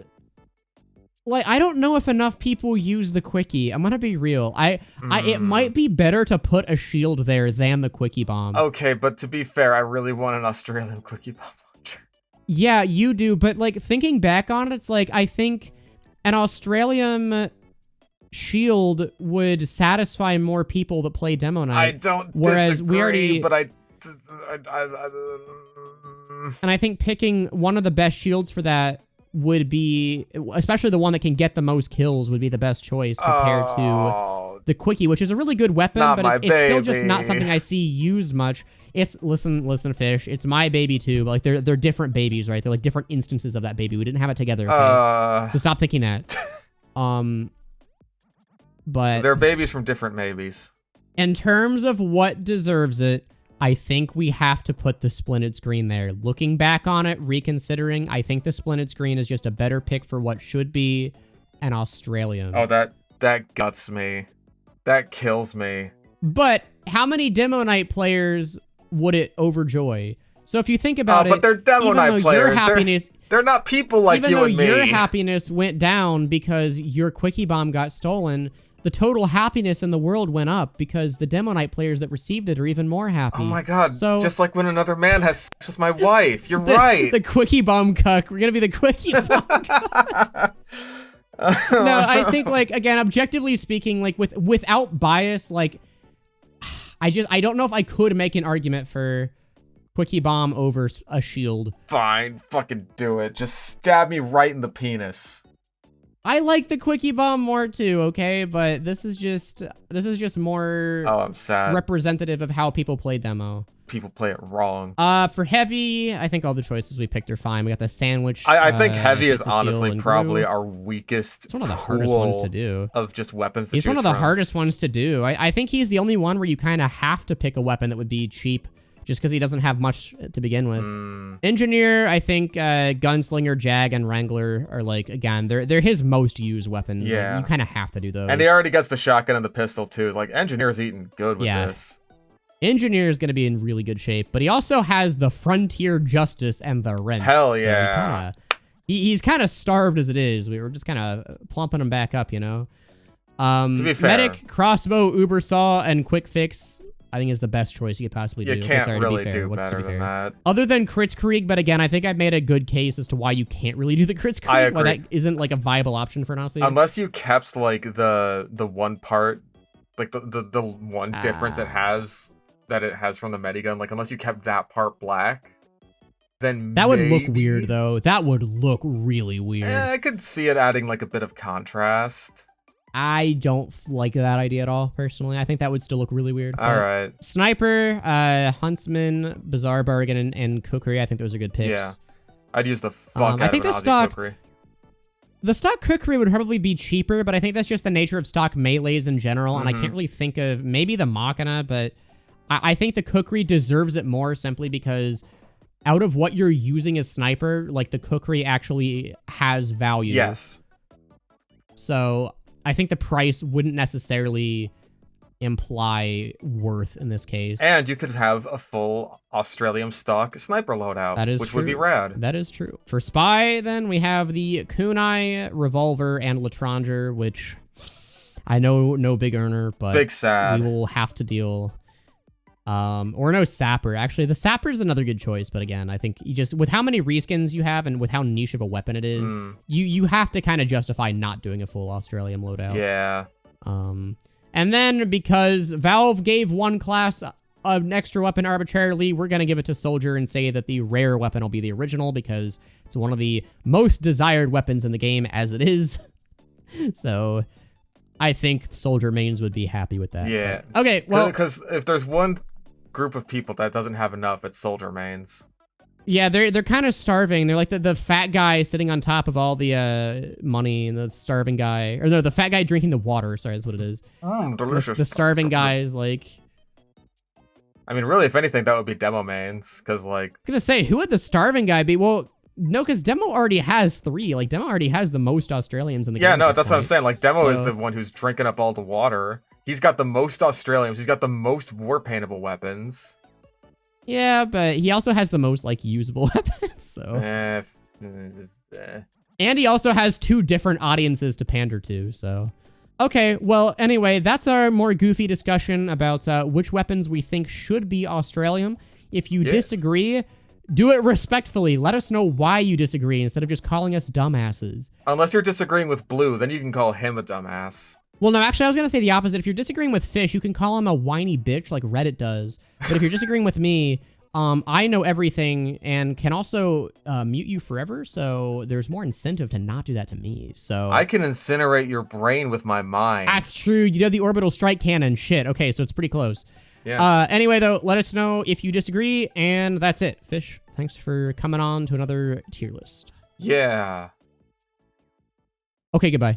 like I don't know if enough people use the quickie. I'm gonna be real. It might be better to put a shield there than the quickie bomb. Okay, but to be fair, I really want an Australian quickie bomb launcher. Yeah, you do, but like thinking back on it, it's like I think an Australium shield would satisfy more people that play Demo Night. I don't disagree, but and I think picking one of the best shields for that would be, especially the one that can get the most kills, would be the best choice compared to the quickie, which is a really good weapon, but it's still just not something I see used much. It's listen, fish. It's my baby too, but like they're different babies, right? They're like different instances of that baby. We didn't have it together. Okay? So stop thinking that. But they're babies from different maybes. In terms of what deserves it, I think we have to put the splinted screen there. Looking back on it, reconsidering, I think the splinted screen is just a better pick for what should be an Australian. Oh, that guts me. That kills me. But how many Demo Night players would it overjoy? So if you think about it, but they're Demo Night players. They're not people like you and me. Even though your happiness went down because your quickie bomb got stolen, the total happiness in the world went up because the Demo Night players that received it are even more happy. Oh my god, so, just like when another man has sex with my wife. You're right. The quickie bomb cuck. We're gonna be the quickie bomb cuck. No, I think, like, again, objectively speaking, like, without bias, like, I don't know if I could make an argument for quickie bomb over a shield. Fine, fucking do it. Just stab me right in the penis. I like the quickie bomb more too, okay? But this is just more I'm sad. Representative of how people play Demo. People play it wrong. For heavy, I think all the choices we picked are fine. We got the sandwich. I think heavy is honestly probably our weakest. It's one of the hardest ones to do. Of just weapons to choose from. He's one of the hardest ones to do. I think he's the only one where you kind of have to pick a weapon that would be cheap, just because he doesn't have much to begin with. Engineer, I think Gunslinger, Jag, and Wrangler are like, again, they're his most used weapons. Yeah. Like, you kind of have to do those. And he already gets the shotgun and the pistol too. Like, Engineer's eating good with this. Engineer is going to be in really good shape, but he also has the Frontier Justice and the Wrench. Hell yeah. So he's kind of starved as it is. We were just kind of plumping him back up, you know? To be fair. Medic, Crossbow, Uber Saw, and Quick Fix, I think is the best choice you could possibly do. You can't really do better than that. Other than Kritzkrieg, but again, I think I've made a good case as to why you can't really do the Kritzkrieg. I agree. Why that isn't like a viable option for an Aussie. Unless you kept like the one part, like the one difference it has from the Medigun, like unless you kept that part black, then that would look weird though. That would look really weird. I could see it adding like a bit of contrast. I don't like that idea at all, personally. I think that would still look really weird. All right. Sniper, Huntsman, Bizarre Bargain, and Cookery. I think those are good picks. Yeah. I'd use the fuck out I think of an Aussie Cookery. The stock Cookery would probably be cheaper, but I think that's just the nature of stock melees in general, and I can't really think of maybe the Machina, but I think the Cookery deserves it more simply because out of what you're using as Sniper, like the Cookery actually has value. Yes. So I think the price wouldn't necessarily imply worth in this case. And you could have a full Australium stock sniper loadout, which would be rad. That is true. For Spy, then, we have the Kunai, Revolver, and Latranger, which I know no big earner, but big sad. We will have to deal. Or no Sapper. Actually, the Sapper is another good choice, but again, I think you just, with how many reskins you have and with how niche of a weapon it is, you have to kind of justify not doing a full Australium loadout. Yeah. And then because Valve gave one class an extra weapon arbitrarily, we're going to give it to Soldier and say that the rare weapon will be the original because it's one of the most desired weapons in the game as it is. So I think Soldier mains would be happy with that. Yeah. But, okay, well... Because if there's one group of people that doesn't have enough, it's Soldier mains. Yeah, they're kind of starving. They're like the fat guy sitting on top of all the money and the starving guy. Or no, the fat guy drinking the water. Sorry, that's what it is. Delicious. The starving guy is like... I mean, really, if anything, that would be Demo mains. Because, like... I was going to say, who would the starving guy be? Well, no, because Demo already has 3. Like, Demo already has the most Australiums in the game. Yeah, no, that's what I'm saying. Like, Demo is the one who's drinking up all the water. He's got the most Australiums. He's got the most war paintable weapons. Yeah, but he also has the most, like, usable weapons, so... And he also has 2 different audiences to pander to, so... Okay, well, anyway, that's our more goofy discussion about which weapons we think should be Australium. If you disagree, do it respectfully. Let us know why you disagree instead of just calling us dumbasses. Unless you're disagreeing with Blue, then you can call him a dumbass. Well, no, actually, I was going to say the opposite. If you're disagreeing with Fish, you can call him a whiny bitch like Reddit does. But if you're disagreeing with me, I know everything and can also mute you forever, so there's more incentive to not do that to me. So I can incinerate your brain with my mind. That's true. You know the orbital strike cannon. Shit. Okay, so it's pretty close. Yeah. Anyway, though, let us know if you disagree, and that's it. Fish, thanks for coming on to another tier list. Yeah. Okay, goodbye.